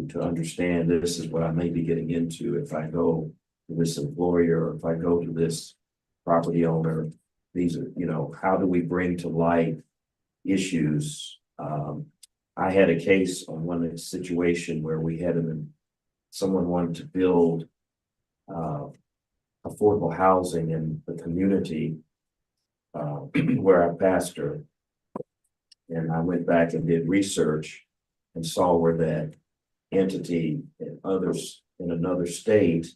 to understand this is what I may be getting into if I go to this employer or if I go to this property owner. These are, how do we bring to light issues? I had a case on one situation where we had someone wanted to build affordable housing in the community where I pastor. And I went back and did research and saw where that entity and others in another state,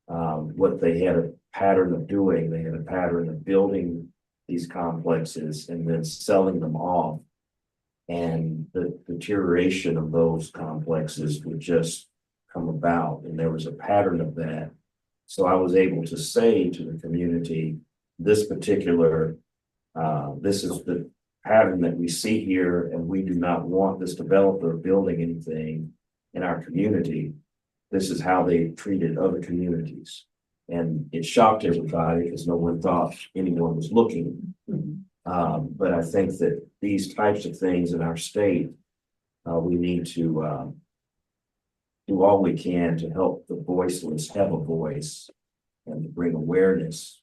what they had a pattern of doing. They had a pattern of building these complexes and then selling them off. And the deterioration of those complexes would just come about. And there was a pattern of that. So I was able to say to the community, this is the pattern that we see here, and we do not want this developer building anything in our community. This is how they treated other communities. And it shocked everybody because no one thought anyone was looking. But I think that these types of things in our state, we need to do all we can to help the voiceless have a voice and to bring awareness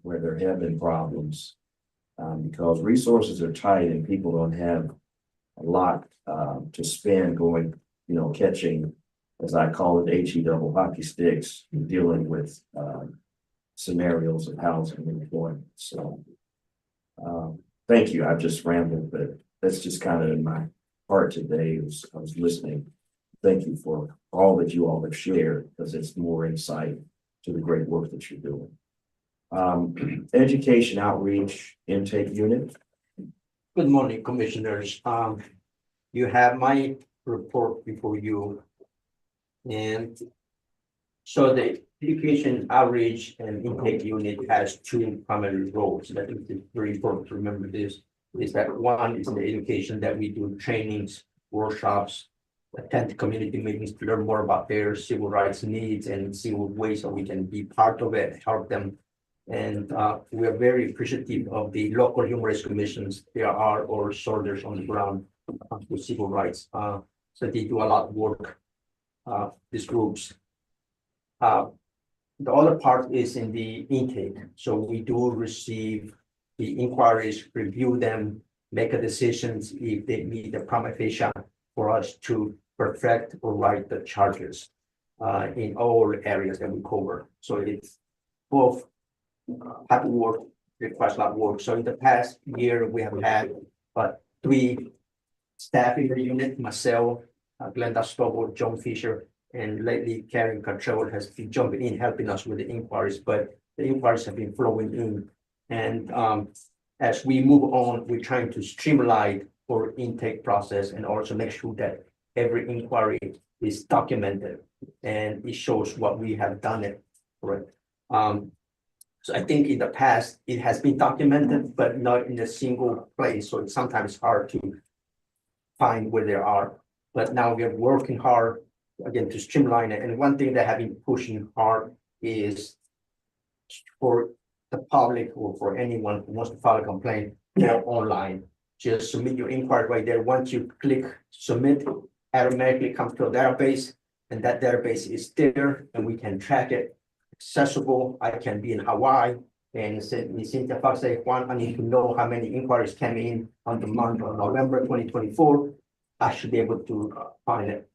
where there have been problems. Because resources are tight and people don't have a lot to spend going, catching, as I call it, HE double hockey sticks, dealing with scenarios of housing and employment. So thank you. I've just rambled, but that's just kind of in my heart today. I was listening. Thank you for all that you all have shared, because it's more insight to the great work that you're doing. Education outreach intake unit. Good morning, commissioners. You have my report before you. And so the education outreach and intake unit has two primary roles. That is very important to remember this, is that one is the education that we do trainings, workshops, attend community meetings to learn more about their civil rights needs and see what ways that we can be part of it, help them. And we are very appreciative of the local human rights commissions. There are our soldiers on the ground with civil rights. So they do a lot of work, these groups. The other part is in the intake. So we do receive the inquiries, review them, make a decisions if they meet the prima facie for us to perfect or write the charges in all areas that we cover. So it's both paperwork, requires a lot of work. So in the past year, we have had about 3 staff in the unit, myself, Glenda Stobo, John Fisher, and lately Karen Control has been jumping in, helping us with the inquiries, but the inquiries have been flowing in. And as we move on, we're trying to streamline our intake process and also make sure that every inquiry is documented and it shows what we have done it, correct? So I think in the past, it has been documented, but not in a single place. So it's sometimes hard to find where they are. But now we are working hard, again, to streamline it. And one thing that have been pushing hard is for the public or for anyone who wants to file a complaint, they're online. Just submit your inquiry right there. Once you click submit, automatically comes to a database. And that database is there and we can track it, accessible. I can be in Hawaii and say, Ms. Cynthia Fox say, Juan, I need to know how many inquiries came in on the month of November 2024. I should be able to find it.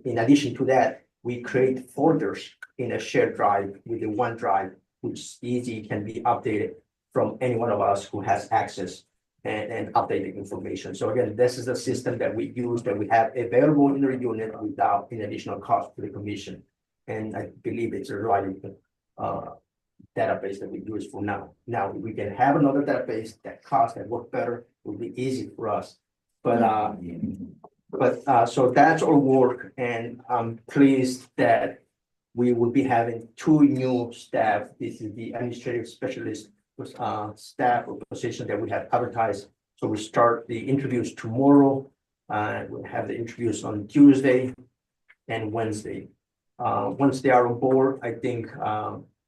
In addition to that, we create folders in a shared drive with the OneDrive, which is easy, can be updated from any one of us who has access and updated information. So again, this is the system that we use, that we have available in the unit without an additional cost to the commission. And I believe it's a reliable database that we use for now. Now, we can have another database that costs, that work better, it will be easy for us. So that's our work, and I'm pleased that we will be having 2 new staff. This is the administrative specialist staff or position that we have advertised. So we start the interviews tomorrow. We'll have the interviews on Tuesday and Wednesday. Once they are on board, I think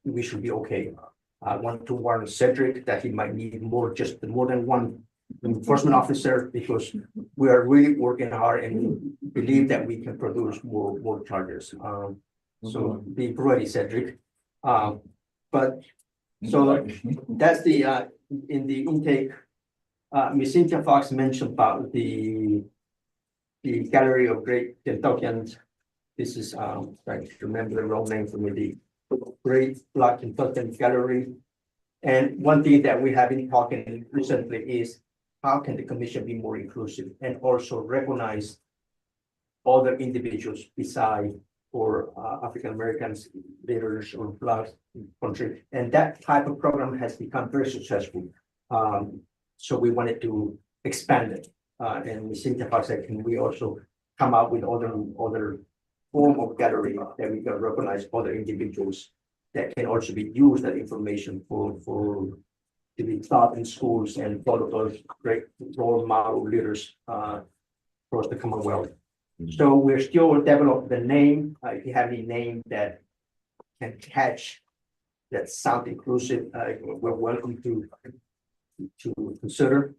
we should be okay. I want to warn Cedric that he might need more than one enforcement officer, because we are really working hard and believe that we can produce more charges. So be ready, Cedric. But so that's the in the intake. Ms. Cynthia Fox mentioned about the Gallery of Great Kentuckians. This is trying to remember the wrong name for me, the Great Black Kentuckian Gallery. And one thing that we have been talking recently is how can the commission be more inclusive and also recognize other individuals beside or African Americans, leaders or Black country. And that type of program has become very successful. So we wanted to expand it. And Ms. Cynthia Fox said, can we also come up with other form of gallery that we can recognize other individuals that can also be used, that information for to be taught in schools and follow those great role model leaders across the Commonwealth. So we're still developing the name. If you have any name that can catch, that sound inclusive, we're welcome to consider.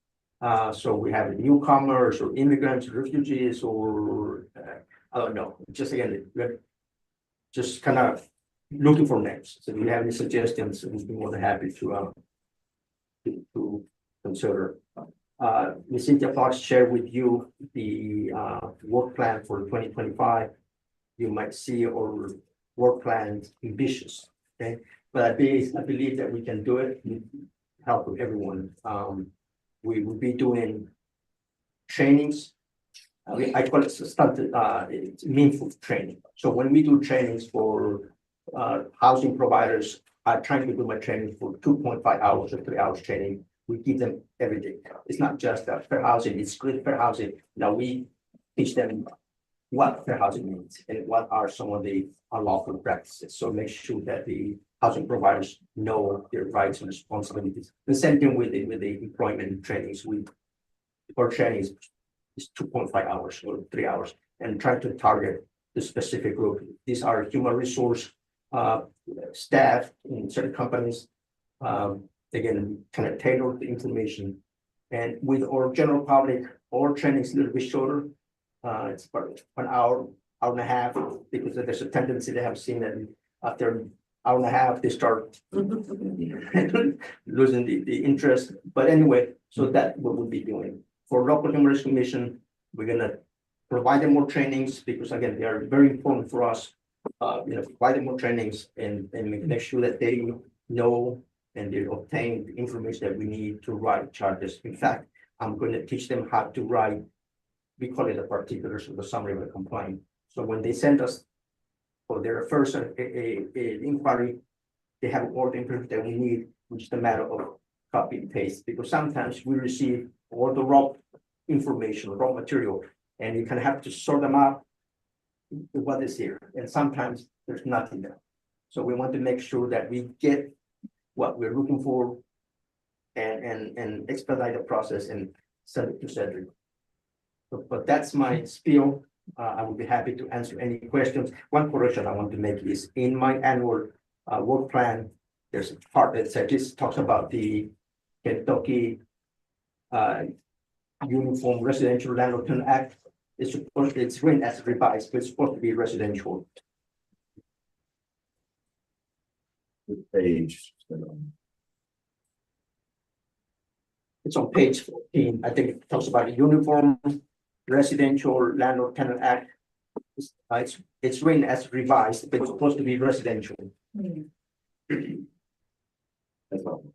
So we have newcomers or immigrants, refugees, or I don't know. Just again, we're just kind of looking for names. So if you have any suggestions, we'd be more than happy to consider. Ms. Cynthia Fox shared with you the work plan for 2025. You might see our work plan ambitious, okay? But I believe that we can do it with help with everyone. We will be doing trainings. I call it it's meaningful training. So when we do trainings for housing providers, I try to do my training for 2.5 hours or 3 hours training. We give them every day. It's not just fair housing, it's good fair housing. Now we teach them what fair housing means and what are some of the unlawful practices. So make sure that the housing providers know their rights and responsibilities. The same thing with the employment trainings. Our trainings is 2.5 hours or 3 hours, and try to target the specific group. These are human resource staff in certain companies. Again, kind of tailor the information. And with our general public, our training is a little bit shorter. It's about 1 hour, hour and a half, because there's a tendency they have seen that after an hour and a half, they start losing the interest. But anyway, so that's what we'll be doing. For local human rights commission, we're gonna provide them more trainings, because again, they are very important for us. Provide them more trainings and make sure that they know and they obtain the information that we need to write charges. In fact, I'm going to teach them how to write, we call it the particulars of the summary of the complaint. So when they send us for their first inquiry, they have all the information that we need, which is a matter of copy and paste, because sometimes we receive all the raw information, raw material, and you can have to sort them out with what is here. And sometimes there's nothing there. So we want to make sure that we get what we're looking for and expedite the process and send it to Cedric. But that's my spiel. I would be happy to answer any questions. One correction I want to make is in my annual work plan, there's a part that says this talks about the Kentucky Uniform Residential Landlord Tenant Act. it's written as revised, but it's supposed to be residential. Page. It's on page 14. I think it talks about uniform residential landlord tenant act. It's written as revised, but it's supposed to be residential. That's all.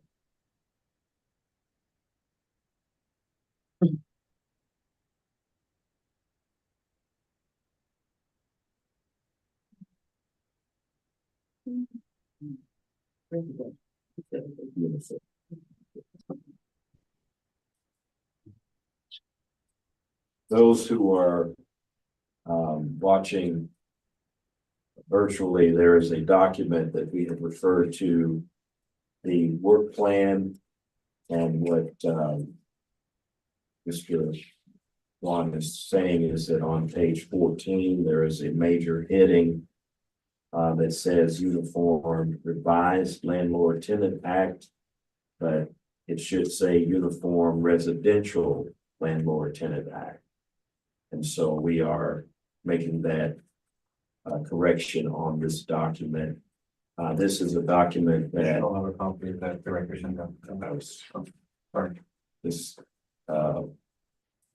Those who are watching virtually, there is a document that we have referred to the work plan and what Mr. Juan is saying is that on page 14, there is a major heading that says Uniform Revised Landlord Tenant Act, but it should say Uniform Residential Landlord Tenant Act. And so we are making that correction on this document. This is a document that I'll have a copy of that director sent out. Sorry. this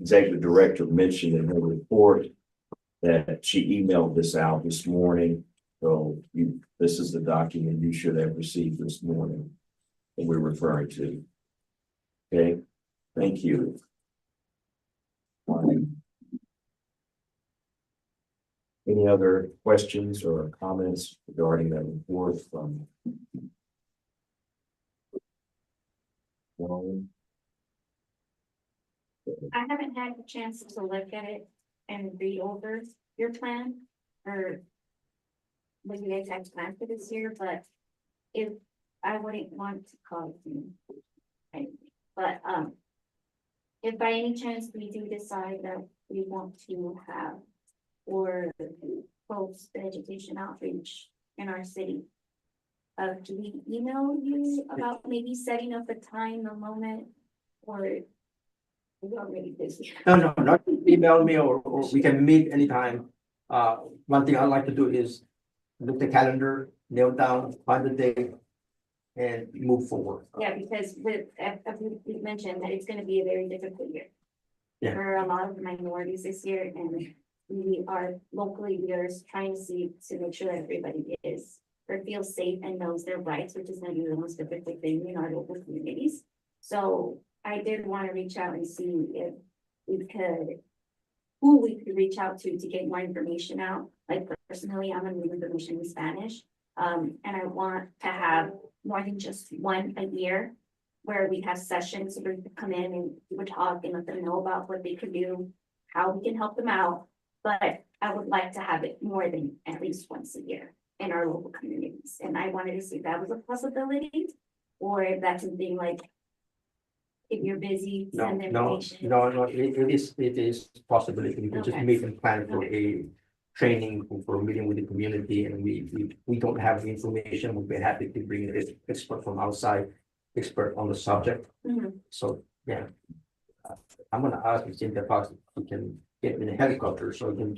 executive director mentioned in her report that she emailed this out this morning. So this is the document you should have received this morning that we're referring to. Okay, thank you. Any other questions or comments regarding that report from? Well, I haven't had the chance to look at it and read over your plan or what you guys have planned for this year, but if I wouldn't want to cause you. But if by any chance we do decide that we want to have or post education outreach in our city, do we email you about maybe setting up a time, a moment, or we're already busy? No, not email me or we can meet anytime. One thing I like to do is look at the calendar, nail down, find the date, and move forward. Yeah, because as we mentioned, that it's gonna be a very difficult year. Yeah. For a lot of minorities this year, and we are trying to make sure that everybody is or feels safe and knows their rights, which is gonna be the most difficult thing in our local communities. So I did want to reach out and see if who we could reach out to get more information out. Like personally, I'm gonna need information in Spanish. And I want to have more than just one a year where we have sessions where we could come in and we would talk and let them know about what they could do, how we can help them out. But I would like to have it more than at least once a year in our local communities. And I wanted to see if that was a possibility or if that's something like if you're busy, send information. No, it is possibility. We can just Okay. meet and plan for a training for a meeting with the community, and we don't have the information. We'd be happy to bring an expert from outside, expert on the subject. Mhm. So, yeah. I'm gonna ask if Cynthia Fox can get in a helicopter so we can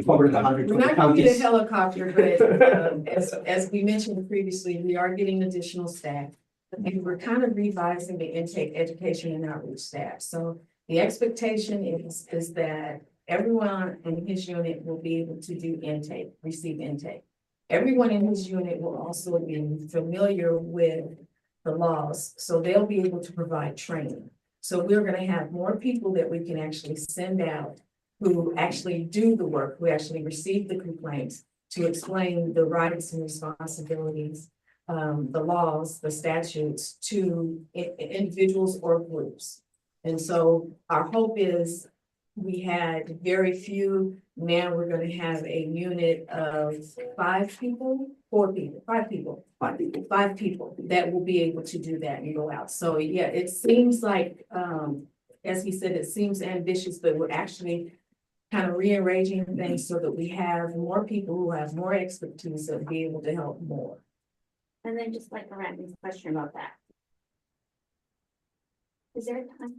cover the 120 We're not gonna get a counties. helicopter, but as we mentioned previously, we are getting additional staff. And we're kind of revising the intake, education and outreach staff. So the expectation is that everyone in his unit will be able to do intake, receive intake. Everyone in his unit will also be familiar with the laws, so they'll be able to provide training. So we're gonna have more people that we can actually send out who actually do the work, who actually receive the complaints to explain the rights and responsibilities, the laws, the statutes to individuals or groups. And so our hope is we had very few. Now we're going to have a unit of 5 people, 4 people, 5 people, 5 people that will be able to do that and go out. So yeah, it seems like, as he said, it seems ambitious, but we're actually kind of rearranging things so that we have more people who have more expertise and be able to help more. And then just like a random question about that. Is there a time?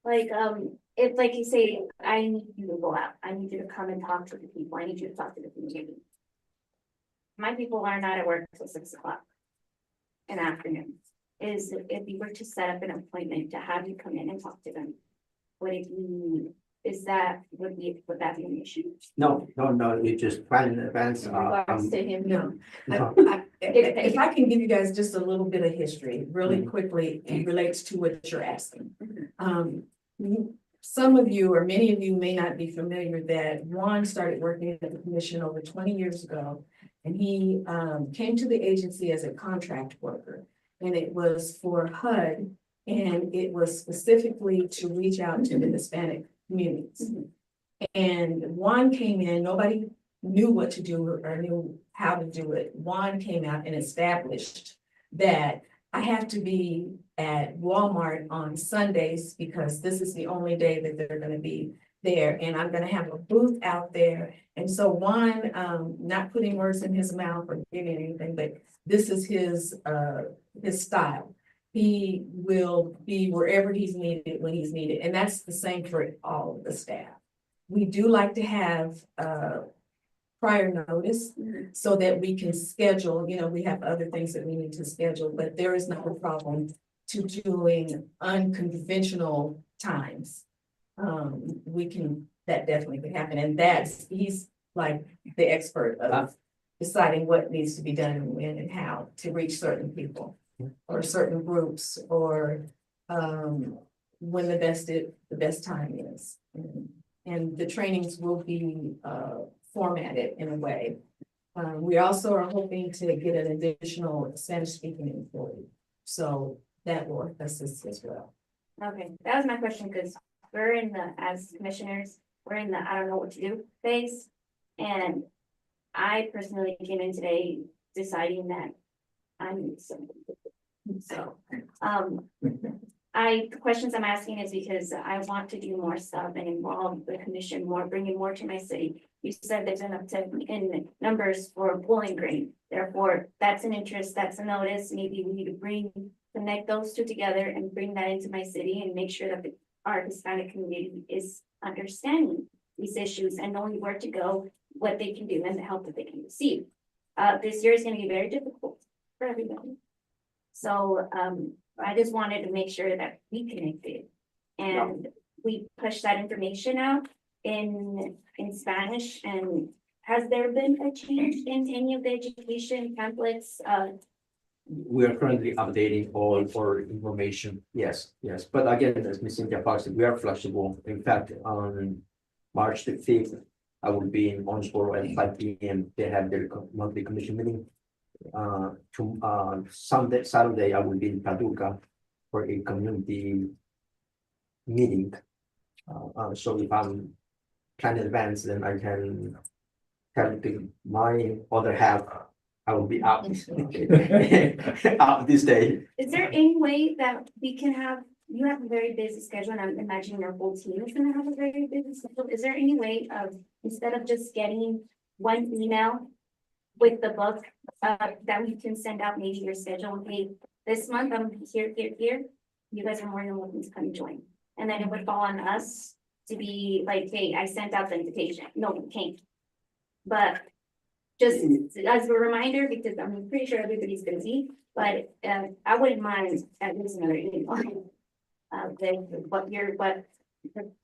Like, if like you say, I need you to go out, I need you to come and talk to the people, I need you to talk to the community. My people are not at work till 6 o'clock in the afternoon. Is if you were to set up an appointment to have you come in and talk to them, would it be, would that be an issue? No, you just plan in advance. In regards to him, No. No. If I can give you guys just a little bit of history, really quickly, it relates to what you're asking. Some of you, or many of you may not be familiar that Juan started working at the commission over 20 years ago. And he came to the agency as a contract worker, and it was for HUD, and it was specifically to reach out to the Hispanic communities. And Juan came in, nobody knew what to do or knew how to do it. Juan came out and established that I have to be at Walmart on Sundays because this is the only day that they're gonna be there, and I'm gonna have a booth out there. And so Juan, not putting words in his mouth or giving anything, but this is his style. He will be wherever he's needed when he's needed, and that's the same for all of the staff. We do like to have prior notice so that we can schedule, we have other things that we need to schedule, but there is not a problem to doing unconventional times. That definitely could happen, and he's like the expert of deciding what needs to be done and when and how to reach certain people or certain groups, or when the best time is. And the trainings will be formatted in a way. We also are hoping to get an additional Spanish speaking employee, so that will assist as well. Okay, that was my question, because we're as commissioners, we're in the I don't know what to do phase. And I personally came in today deciding that I need something. So, the questions I'm asking is because I want to do more stuff and involve the commission more, bringing more to my city. You said there's an uptick in numbers for Bowling Green. Therefore, that's an interest, that's a notice. Maybe we need to connect those two together and bring that into my city and make sure that our Hispanic community is understanding these issues and knowing where to go, what they can do, and the help that they can receive. This year is going to be very difficult for everybody. So I just wanted to make sure that we connected and we push that information out in Spanish. And has there been a change in any of the education pamphlets? We are currently updating all our information. Yes. But again, as Ms. Cynthia Fox said, we are flexible. In fact, on March the 5th, I will be in Owensboro at 5 p.m. They have their monthly commission meeting. Saturday, I will be in Paducah for a community meeting. So if I'm planning advance, then I can tell my other half I will be out out this day. Is there any way that we can you have a very busy schedule, and I'm imagining our whole team is gonna have a very busy schedule. Is there any way of, instead of just getting one email with the book, that we can send out maybe your schedule, hey, this month I'm here, you guys are more than welcome to come join. And then it would fall on us to be like, hey, I sent out the invitation. No, we can't. But just as a reminder, because I'm pretty sure everybody's busy, but I wouldn't mind at least another email.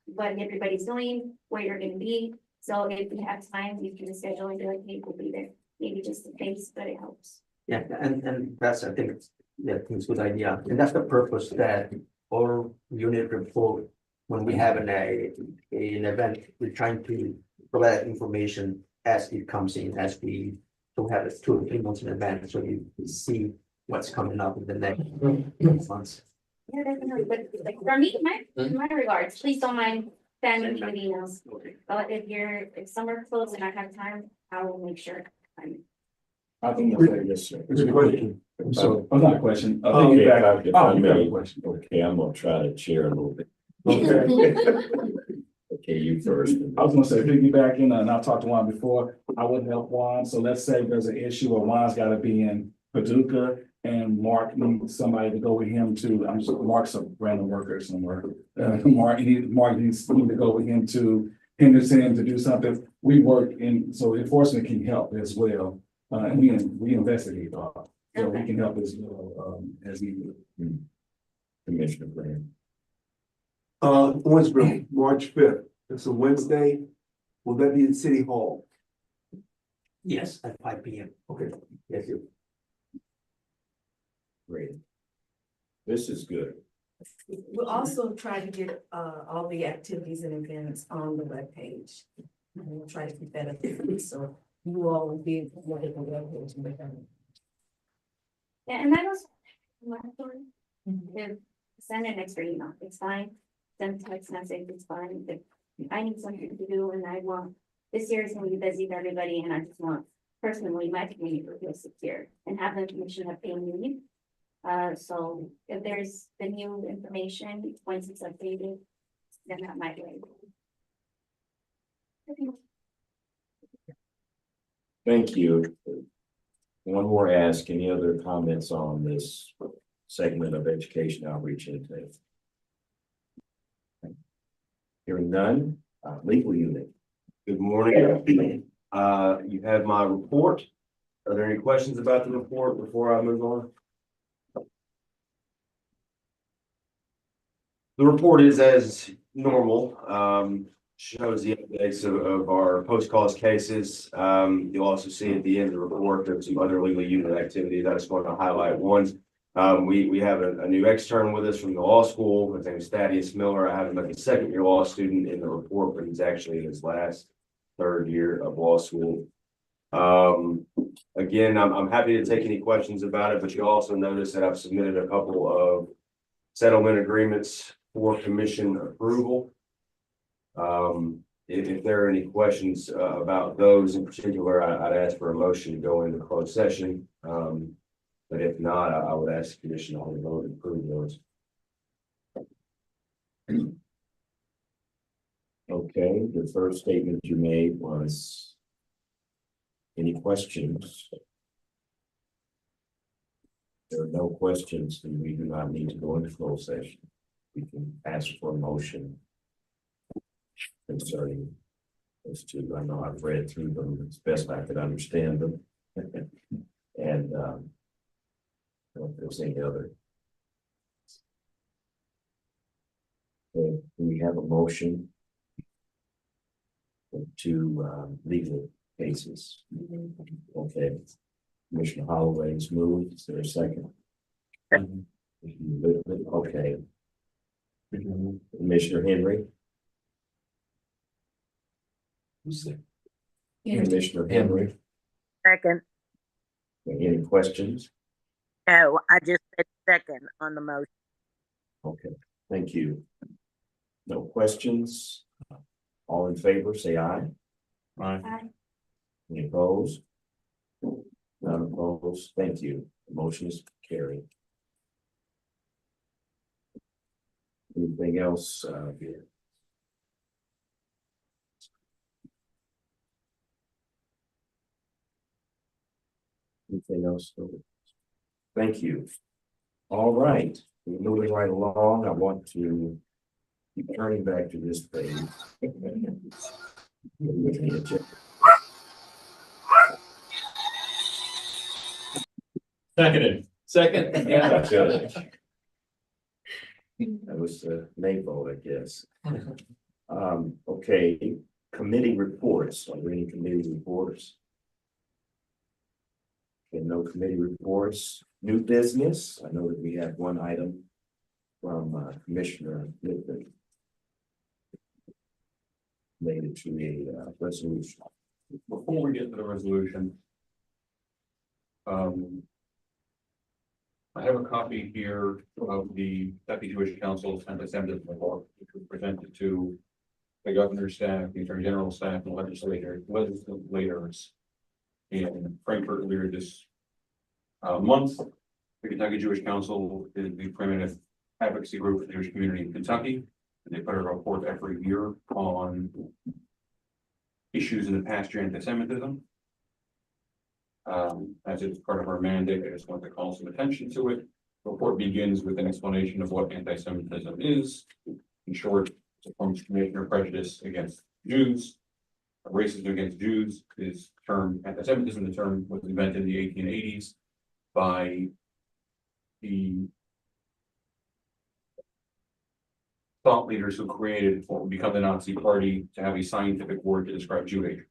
What everybody's doing, where you're gonna be. So if you have time, you can schedule and be like, hey, we'll be there. Maybe just in case, but it helps. Yeah, and that's, I think, it's a good idea. And that's the purpose that our unit report, when we have an event, we're trying to provide information as it comes in, as we don't have it 2 or 3 months in advance, so you see what's coming up in the next months. Yeah, definitely. But like for me, my regards, please don't mind sending me the emails. But if summer closes and I have time, I will make sure. I think that's yes, sir. It's a question. So, not a question. Okay, You got a okay, question. I'm gonna try to chair a little bit. Okay. Okay, you first. I was gonna say, piggybacking, and I've talked to Juan before, I would help Juan, so let's say there's an issue where Juan's gotta be in Paducah, And Mark needs somebody to go with him to, Mark's a random worker somewhere. Mark needs to go with him to Henderson to do something. We work in, so enforcement can help as well. And we investigate, so we can help as well, as needed. Commissioner Graham. Owensboro, March 5th. It's a Wednesday. Will that be at City Hall? Yes, at 5 p.m. Okay. Yes, you. Great. This is good. We'll also try to get all the activities and events on the webpage. And we'll try to keep that up, so you all will be able to look at the webpage and make them. Yeah, and that was if send an extra email, it's fine. Send text message, it's fine. If I need something to do and I want, this year is gonna be busy for everybody and I just want personally my community to feel secure and have the information that they need. So if there's the new information, once it's updated, then that might be. Thank you. One more ask, any other comments on this segment of education outreach intake? Hearing none, legal unit. Good morning. You have my report. Are there any questions about the report before I move on? The report is as normal, shows the updates of our post-cause cases. You'll also see at the end of the report, there's some other legal unit activities. I just want to highlight one. We have a new extern with us from the law school. His name is Thaddeus Miller. I have him as a second-year law student in the report, but he's actually in his last third year of law school. Again, I'm happy to take any questions about it, but you also notice that I've submitted a couple of settlement agreements for commission approval. If there are any questions about those in particular, I'd ask for a motion to go into closed session. But if not, I would ask the commission on the vote to approve those. Okay, the first statement you made was any questions? There are no questions, then we do not need to go into closed session. We can ask for a motion concerning those two. I know I've read through them as best I could understand them. And I don't know if there's any other. Okay, we have a motion to legal cases. Okay. Commissioner Holloway's moved. Is there a second? Okay. Commissioner Henry. Commissioner Henry. Second. Any questions? No, I just said second on the motion. Okay, thank you. No questions? All in favor, say aye. Aye. Any opposed? None opposed. Thank you. The motion is carried. Anything else here? Anything else? Thank you. All right, we're moving right along. I want to keep turning back to this page. Seconded. Second. Yeah, good. That was the main vote, I guess. Okay, committee reports. Are there any committee reports? Okay, no committee reports. New business. I know that we have one item from Commissioner Lippert related to a resolution. Before we get to the resolution, I have a copy here of the Deputy Jewish Council's anti-Semitism report, which was presented to the governor's staff, the attorney general staff, and legislators in Frankfurt earlier this month. The Kentucky Jewish Council is the preeminent advocacy group for the Jewish community in Kentucky. And they put a report every year on issues in the past year anti-Semitism. As it's part of our mandate, I just want to call some attention to it. The report begins with an explanation of what anti-Semitism is. In short, it's a form of discrimination or prejudice against Jews. Racism against Jews is term, anti-Semitism, the term was invented in the 1880s by the thought leaders who created what would become the Nazi Party to have a scientific word to describe Jewry.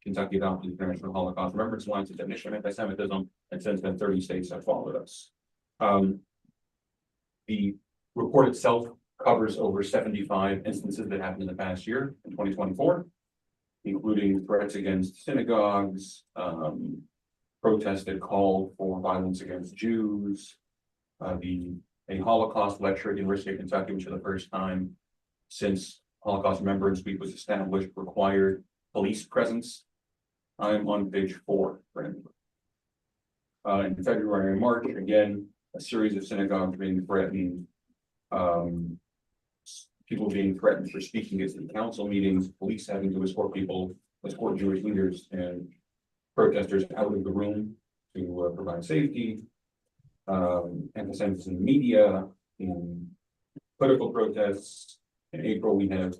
Kentucky adopted the International Holocaust Remembrance Alliance definition of anti-Semitism, and since then 30 states have followed us. The report itself covers over 75 instances that happened in the past year in 2024, including threats against synagogues, protests that called for violence against Jews, a Holocaust lecture at the University of Kentucky, which for the first time since Holocaust Remembrance Week was established, required police presence. I'm on page 4 for anybody. In February and March, again, a series of synagogues being threatened, people being threatened for speaking at city council meetings, police having to escort Jewish leaders and protesters out of the room to provide safety. Anti-Semitism in the media, in political protests. In April, we have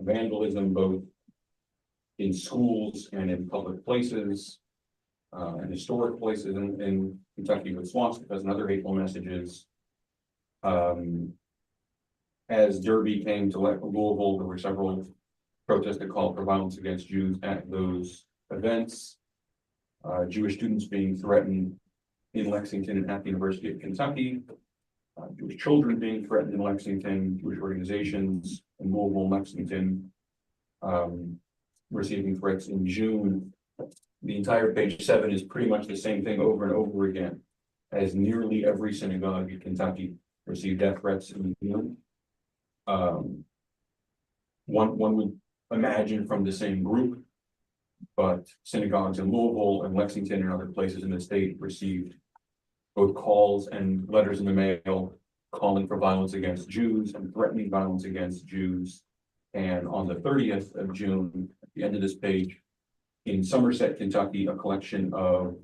vandalism both in schools and in public places, and historic places in Kentucky with swastikas and other hateful messages. As Derby came to Louisville, there were several protests that called for violence against Jews at those events. Jewish students being threatened in Lexington and at the University of Kentucky. Jewish children being threatened in Lexington, Jewish organizations in Louisville and Lexington, receiving threats in June. The entire page 7 is pretty much the same thing over and over again, as nearly every synagogue in Kentucky received death threats in June. One would imagine from the same group, but synagogues in Louisville and Lexington and other places in the state received both calls and letters in the mail calling for violence against Jews and threatening violence against Jews. And on the 30th of June, at the end of this page, in Somerset, Kentucky, a collection of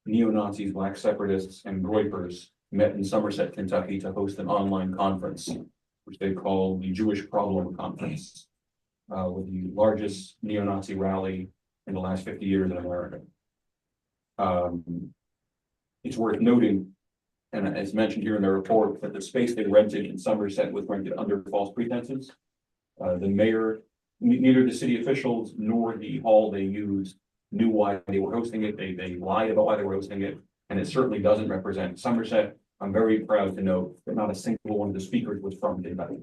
neo-Nazis, Black separatists, and Groypers met in Somerset, Kentucky to host an online conference, which they call the Jewish Problem Conference, with the largest neo-Nazi rally in the last 50 years in America. It's worth noting, and as mentioned here in the report, that the space they rented in Somerset was rented under false pretenses. The mayor, neither the city officials nor the hall they used knew why they were hosting it. They lied about why they were hosting it, and it certainly doesn't represent Somerset. I'm very proud to note that not a single one of the speakers was from Kentucky.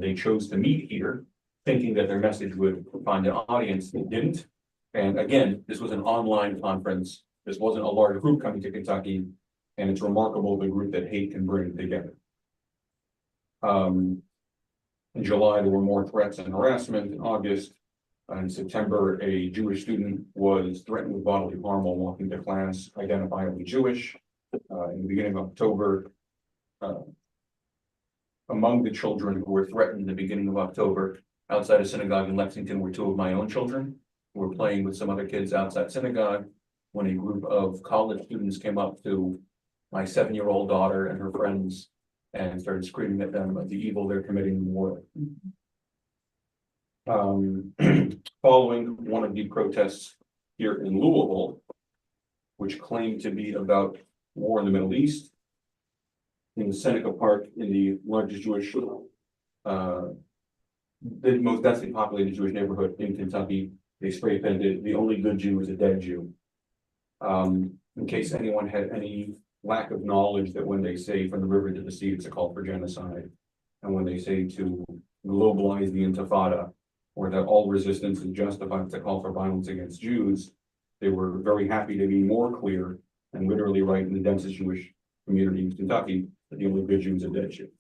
They chose to meet here, thinking that their message would find an audience. It didn't. And again, this was an online conference. This wasn't a large group coming to Kentucky, and it's remarkable the group that hate can bring together. In July, there were more threats and harassment. In August, in September, a Jewish student was threatened with bodily harm while walking to class, identifiably Jewish. In the beginning of October, among the children who were threatened in the beginning of October, outside a synagogue in Lexington, were 2 of my own children who were playing with some other kids outside synagogue when a group of college students came up to my 7-year-old daughter and her friends and started screaming at them of the evil they're committing in the world. Following one of the protests here in Louisville, which claimed to be about war in the Middle East, in the Seneca Park, in the largest Jewish, the most densely populated Jewish neighborhood in Kentucky, they spray painted, "The only good Jew is a dead Jew." In case anyone had any lack of knowledge that when they say from the river to the sea, it's a call for genocide. And when they say to globalize the Intifada, or that all resistance is justified, it's a call for violence against Jews, they were very happy to be more clear and literally write in the densest Jewish community in Kentucky that the only good Jew is a dead Jew.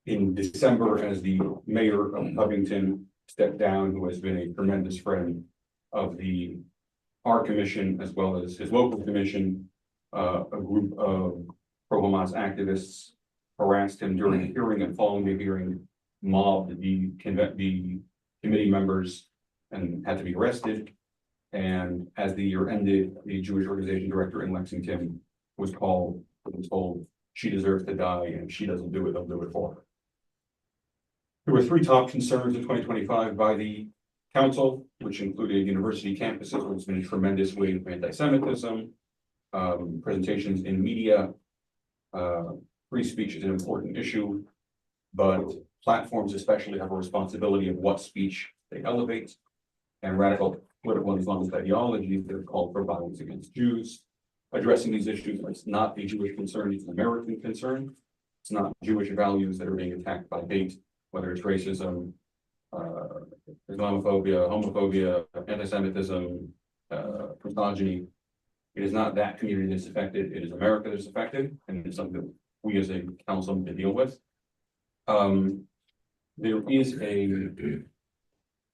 In December, as the mayor of Covington stepped down, who has been a tremendous friend of our commission as well as his local commission, a group of pro-Hamas activists harassed him during the hearing, and following the hearing, mobbed the committee members and had to be arrested. And as the year ended, the Jewish organization director in Lexington was told she deserves to die, and if she doesn't do it, they'll do it for her. There were three top concerns in 2025 by the council, which included university campuses, which has been a tremendous wave of anti-Semitism, presentations in media. Free speech is an important issue, but platforms especially have a responsibility of what speech they elevate, and radical political and Islamist ideologies that have called for violence against Jews. Addressing these issues is not a Jewish concern, it's an American concern. It's not Jewish values that are being attacked by hate, whether it's racism, Islamophobia, homophobia, anti-Semitism, misogyny. It is not that community that's affected, it is America that's affected, and it's something that we as a council need to deal with. There is a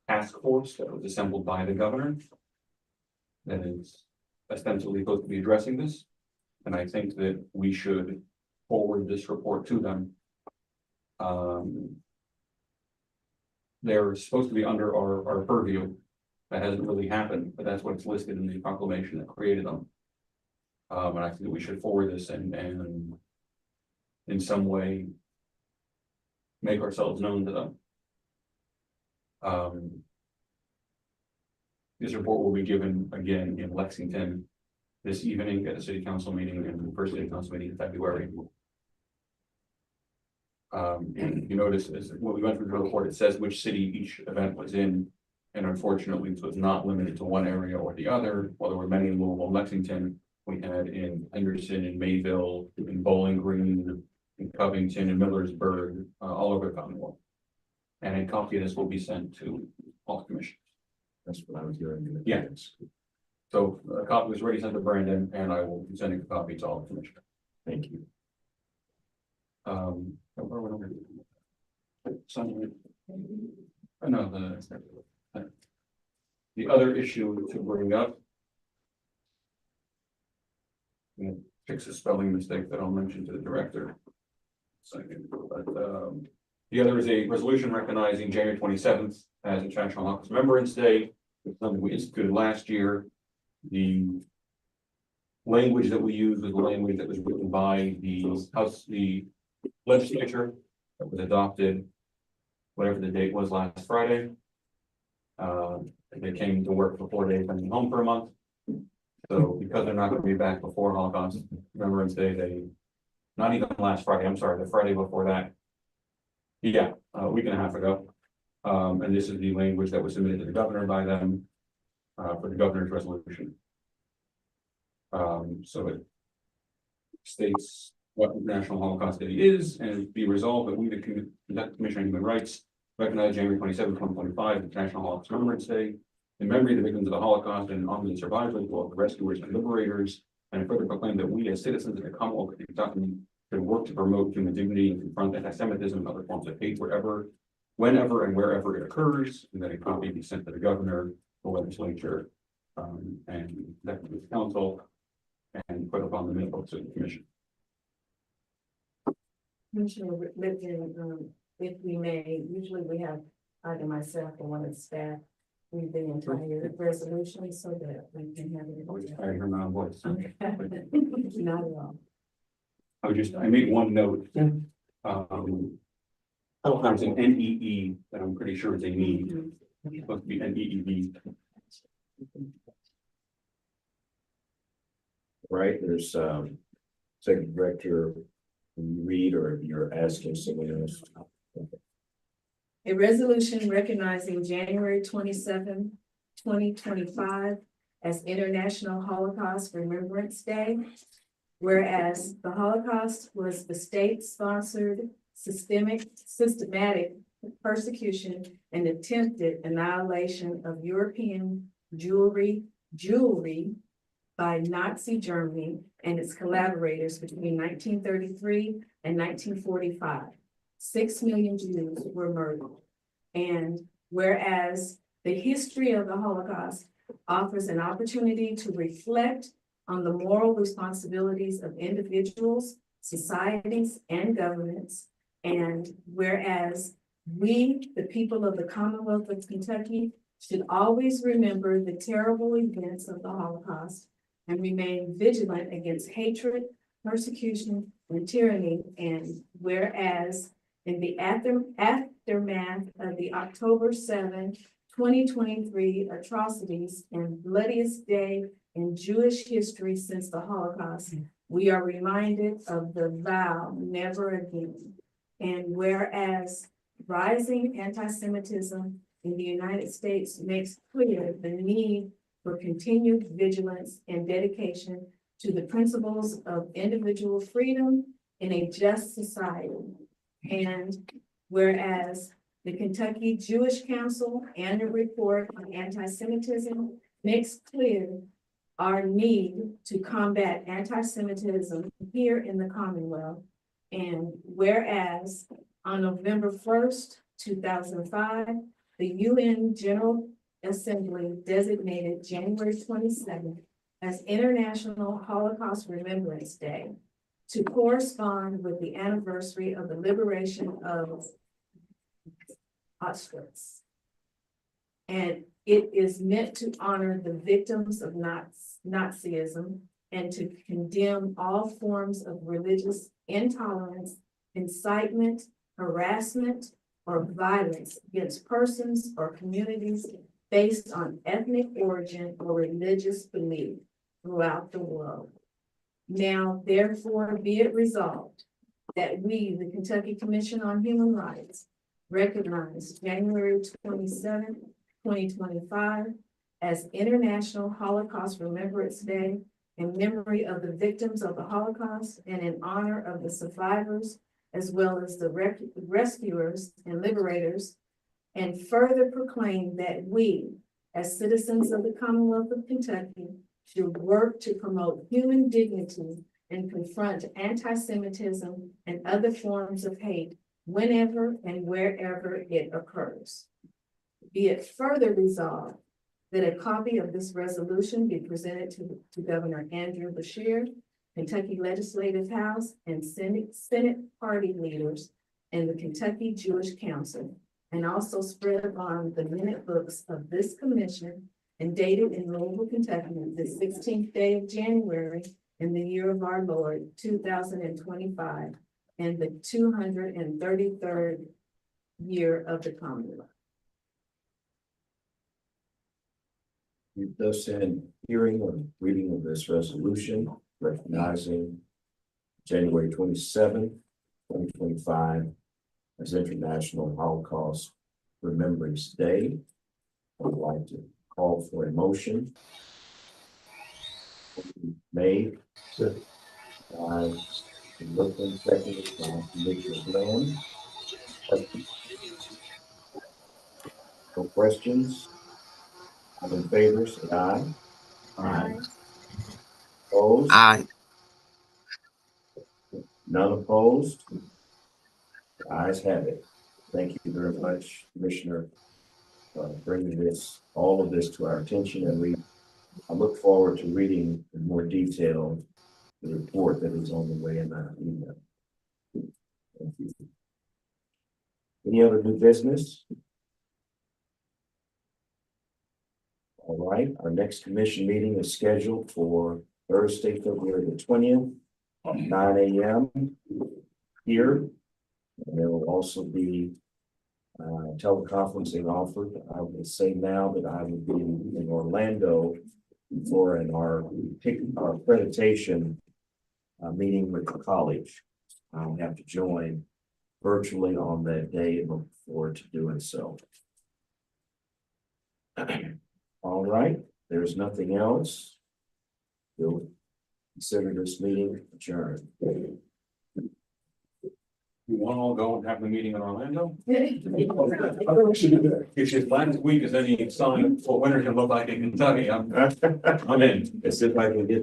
task force that was assembled by the governor that is ostensibly supposed to be addressing this, and I think that we should forward this report to them. They're supposed to be under our purview. That hasn't really happened, but that's what's listed in the proclamation that created them. And I think we should forward this and in some way make ourselves known to them. This report will be given again in Lexington this evening at a city council meeting and the first city council meeting in February. And you notice as when we went through the report, it says which city each event was in. And unfortunately, it was not limited to one area or the other. While there were many in Louisville and Lexington, we had in Henderson, in Mayville, in Bowling Green, in Covington, in Millersburg, all over the Commonwealth. And a copy of this will be sent to all the commissioners. That's what I was hearing. Yeah. So a copy was already sent to Brandon, and I will be sending a copy to all the commissioners. Thank you. The other issue to bring up. I'm gonna fix a spelling mistake that I'll mention to the director. Second, but the other is a resolution recognizing January 27th as International Holocaust Remembrance Day. It's something we instituted last year. The language that we used was the language that was written by the legislature that was adopted, whatever the date was last Friday. They came to work for 4 days and then home for a month. So because they're not going to be back before Holocaust Remembrance Day, not even last Friday, I'm sorry, the Friday before that. Yeah, a week and a half ago. And this is the language that was submitted to the governor by them for the governor's resolution. So it states what National Holocaust Day is, and be resolved that we, the Commission on Human Rights, recognize January 27, 2025, the National Holocaust Remembrance Day, in memory of the victims of the Holocaust and honor the survivors, as well as the rescuers and liberators, and further proclaim that we, as citizens of the Commonwealth of Kentucky, should work to promote human dignity and confront anti-Semitism and other forms of hate wherever, whenever, and wherever it occurs, and that a copy be sent to the governor, the legislature, and the council, and put up on the minutes of the commission. Commissioner Lipton, if we may, usually we have either myself or one of the staff read the entire resolution so that we can have it. I hear my own voice. Okay. Not at all. I made one note. There's an NEE that I'm pretty sure is a need. It's supposed to be NEEB. Right, there's Executive Director, you read or you're asking someone else. A resolution recognizing January 27, 2025 as International Holocaust Remembrance Day. Whereas the Holocaust was the state-sponsored systematic persecution and attempted annihilation of European Jewry by Nazi Germany and its collaborators between 1933 and 1945. 6 million Jews were murdered. And whereas the history of the Holocaust offers an opportunity to reflect on the moral responsibilities of individuals, societies, and governments. And whereas we, the people of the Commonwealth of Kentucky, should always remember the terrible events of the Holocaust and remain vigilant against hatred, persecution, and tyranny. And whereas in the aftermath of the October 7, 2023 atrocities and bloodiest day in Jewish history since the Holocaust, we are reminded of the vow never again. And whereas rising anti-Semitism in the United States makes clear the need for continued vigilance and dedication to the principles of individual freedom in a just society. And whereas the Kentucky Jewish Council annual report on anti-Semitism makes clear our need to combat anti-Semitism here in the Commonwealth. And whereas on November 1st, 2005, the UN General Assembly designated January 27th as International Holocaust Remembrance Day to correspond with the anniversary of the liberation of Auschwitz. And it is meant to honor the victims of Nazism and to condemn all forms of religious intolerance, incitement, harassment, or violence against persons or communities based on ethnic origin or religious belief throughout the world. Now, therefore, be it resolved that we, the Kentucky Commission on Human Rights, recognize January 27th, 2025 as International Holocaust Remembrance Day in memory of the victims of the Holocaust and in honor of the survivors, as well as the rescuers and liberators, and further proclaim that we, as citizens of the Commonwealth of Kentucky, should work to promote human dignity and confront anti-Semitism and other forms of hate whenever and wherever it occurs. Be it further resolved that a copy of this resolution be presented to Governor Andrew Beshear, Kentucky Legislative House, and Senate party leaders and the Kentucky Jewish Council, and also spread upon the minute books of this commission and dated in Louisville, Kentucky, the 16th day of January in the year of our Lord, 2025, and the 233rd year of the Commonwealth. You've thus in hearing or reading of this resolution, recognizing January 27th, 2025 as International Holocaust Remembrance Day. I would like to call for a motion made by the Brooklyn Secretary by Commissioner Glenn. No questions? All in favor, say aye. Aye. Opposed? Aye. None opposed? The ayes have it. Thank you very much, Commissioner, bringing all of this to our attention, and I look forward to reading in more detail the report that is on the way in that email. Thank you. Any other new business? All right, our next commission meeting is scheduled for Thursday, February the 20th, 9 a.m. here. And there will also be teleconferencing offered. I will say now that I will be in Orlando for our accreditation meeting with the college. I'll have to join virtually on that day and look forward to doing so. All right, there's nothing else. We'll consider this meeting adjourned. You want to all go and have the meeting in Orlando? I think we should do that. If your last week is any sign of what winter can look like in Kentucky, I'm in. As if I can get that.